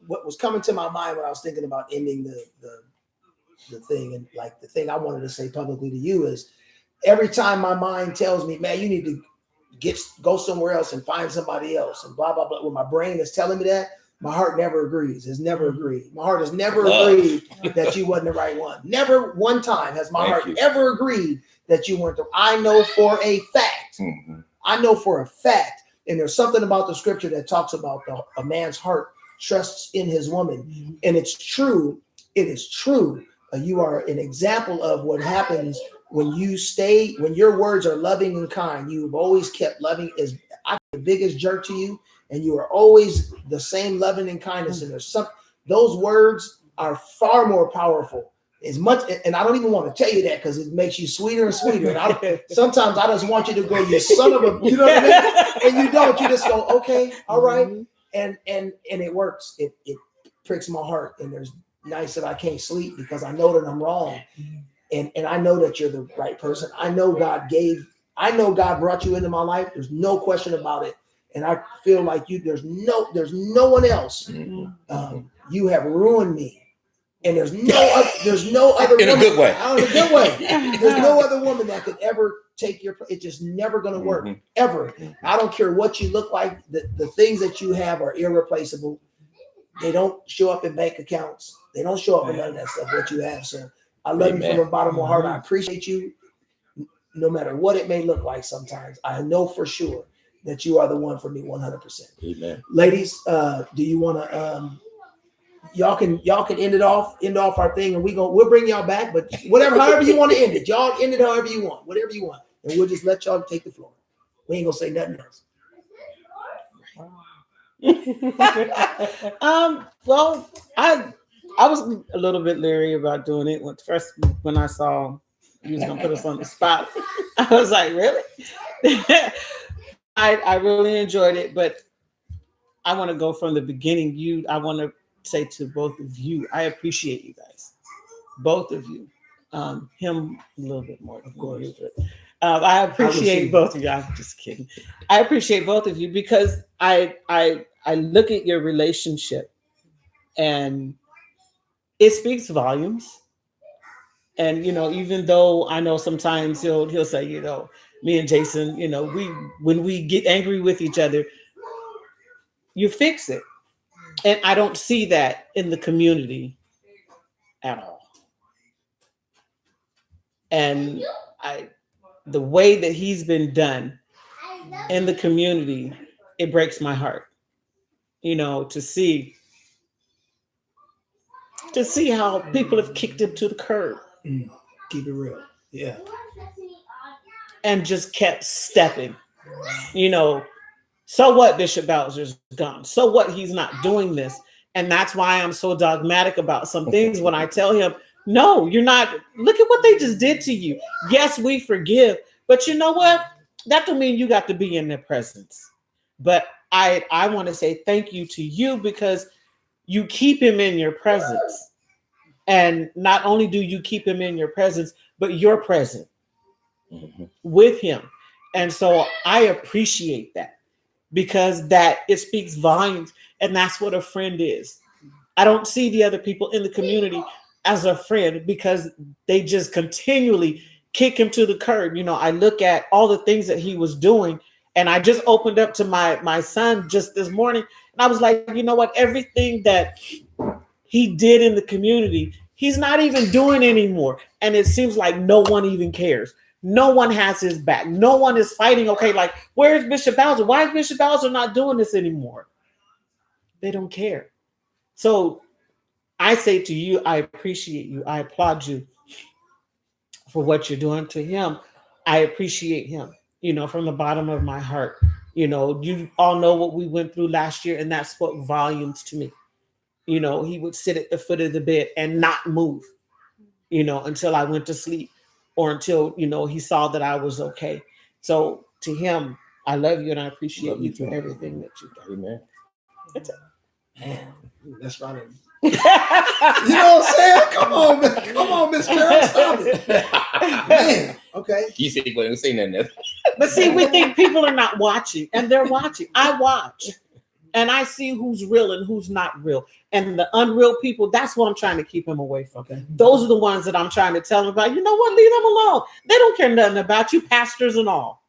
what was coming to my mind when I was thinking about ending the thing, and like the thing I wanted to say publicly to you is, every time my mind tells me, man, you need to go somewhere else and find somebody else and blah, blah, blah. When my brain is telling me that, my heart never agrees. It's never agreed. My heart has never agreed that you wasn't the right one. Never one time has my heart ever agreed that you weren't I know for a fact. Mm-hmm. I know for a fact. And there's something about the scripture that talks about a man's heart trusts in his woman. Mm-hmm. And it's true. It is true. You are an example of what happens when your words are loving and kind. You've always kept loving. I'm the biggest jerk to you, and you are always the same loving and kindness. And those words are far more powerful. As much, and I don't even want to tell you that because it makes you sweeter and sweeter. And sometimes I just want you to go, you son of a, you know what I mean? And you don't. You just go, okay, all right, and it works. It pricks my heart, and there's nights that I can't sleep because I know that I'm wrong. And I know that you're the right person. I know God brought you into my life. There's no question about it. And I feel like there's no one else. You have ruined me. And there's no other in woman. A good way. In a good way. There's no other woman that could ever take your place. It's just never going to work. Ever. I don't care what you look like. The things that you have are irreplaceable. They don't show up in bank accounts. They don't show up in none of that stuff, what you have. So I love you from the bottom of my heart. I appreciate you no matter what it may look like sometimes. I know for sure that you are the one for me 100%. Amen. Ladies, do you want to y'all can end off our thing, and we'll bring y'all back, but however you want to end it. Y'all end it however you want, whatever you want. And we'll just let y'all take the floor. We ain't gonna say nothing else. Well, I was a little bit leery about doing it when I saw you was gonna put us on the spot. I was like, really? I really enjoyed it, but I want to go from the beginning. I want to say to both of you, I appreciate you guys, both of you. Him a little bit more, of course. I appreciate both of you. I'm just kidding. I appreciate both of you because I look at your relationship and it speaks volumes. And, even though I know sometimes he'll say, me and Jason, when we get angry with each other, you fix it. And I don't see that in the community at all. And the way that he's been done in the community, it breaks my heart, to see how people have kicked him to the curb. Keep it real. Yeah. And just kept stepping, so what, Bishop Bowser's gone. So what, he's not doing this. And that's why I'm so dogmatic about some things when I tell him, no, you're not. Look at what they just did to you. Yes, we forgive. But you know what? That don't mean you got to be in their presence. But I want to say thank you to you because you keep him in your presence. And not only do you keep him in your presence, but you're present with him. And so I appreciate that because that it speaks volumes. And that's what a friend is. I don't see the other people in the community as a friend because they just continually kick him to the curb. I look at all the things that he was doing And I just opened up to my son just this morning, and I was like, you know what? Everything that he did in the community, he's not even doing anymore. And it seems like no one even cares. No one has his back. No one is fighting. Okay, like, where's Bishop Bowser? Why is Bishop Bowser not doing this anymore? They don't care. So I say to you, I appreciate you. I applaud you for what you're doing. To him, I appreciate him, from the bottom of my heart. You all know what we went through last year, and that spoke volumes to me. He would sit at the foot of the bed and not move, until I went to sleep, or until, he saw that I was okay. So to him, I love you and I appreciate you for everything that you've done. Amen. That's it. Man, that's right. You know what I'm saying? Come on, man. Come on, Miss Carol. Stop it. Man, okay. You see, we ain't seen nothing. But see, we think people are not watching, and they're watching. I watch, and I see who's real and who's not real. And the unreal people, that's what I'm trying to keep them away from. Okay. Those are the ones that I'm trying to tell them about. You know what? Leave them alone. They don't care nothing about you, pastors and all.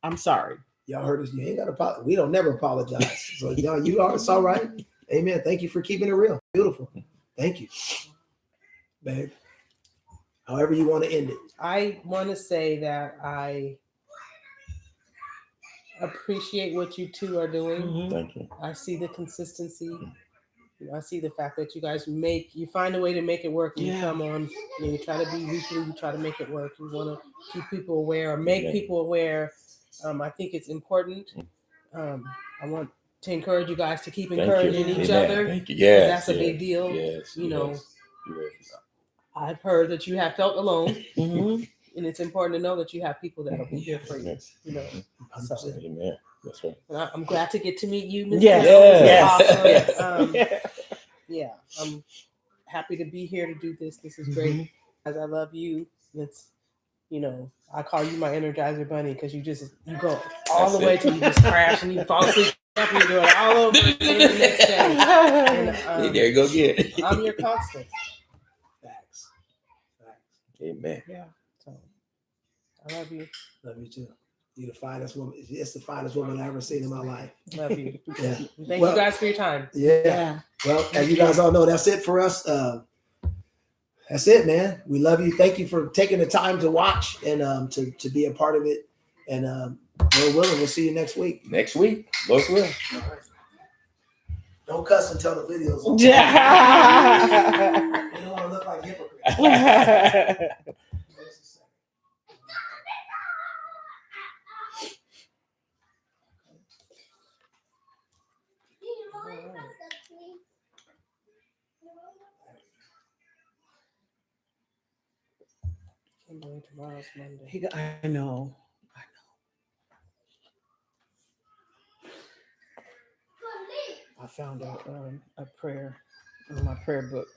I'm sorry. Y'all heard us. You ain't got to apologize. We don't never apologize. So y'all, you are. It's all right. Amen. Thank you for keeping it real. Beautiful. Thank you, babe. However you want to end it. I want to say that I appreciate what you two are doing. Mm-hmm. Thank you. I see the consistency. I see the fact that you guys you find a way to make it work. You come on, you try to be weekly, you try to make it work. You want to keep people aware or make people aware. I think it's important. I want to encourage you guys to keep encouraging each other. Thank you. Yes, that's a big deal. Yes, Yes. I've heard that you have felt alone. Mm-hmm. And it's important to know that you have people that will be here for you. So, amen. That's right. I'm glad to get to meet you, Ms. Yes. Awesome. Yeah, I'm happy to be here to do this. This is great. As I love you. It's, I call you my Energizer Bunny because you go all the way till you just crash and you fall asleep and you do it all over again the next day. And, there you go again. I'm your constant. Facts. Amen. Yeah. So I love you. Love you too. You're the finest woman. It's the finest woman I've ever seen in my life. Love you. Yeah. Thank you guys for your time. Yeah. Well, as you guys all know, that's it for us. That's it, man. We love you. Thank you for taking the time to watch and to be a part of it. And Lord willing, we'll see you next week. Next week, Lord's will. All right. Don't cuss until the video's on. Yeah. You don't want to look like hypocrites. Tomorrow's Monday. I know. I found a prayer in my prayer book.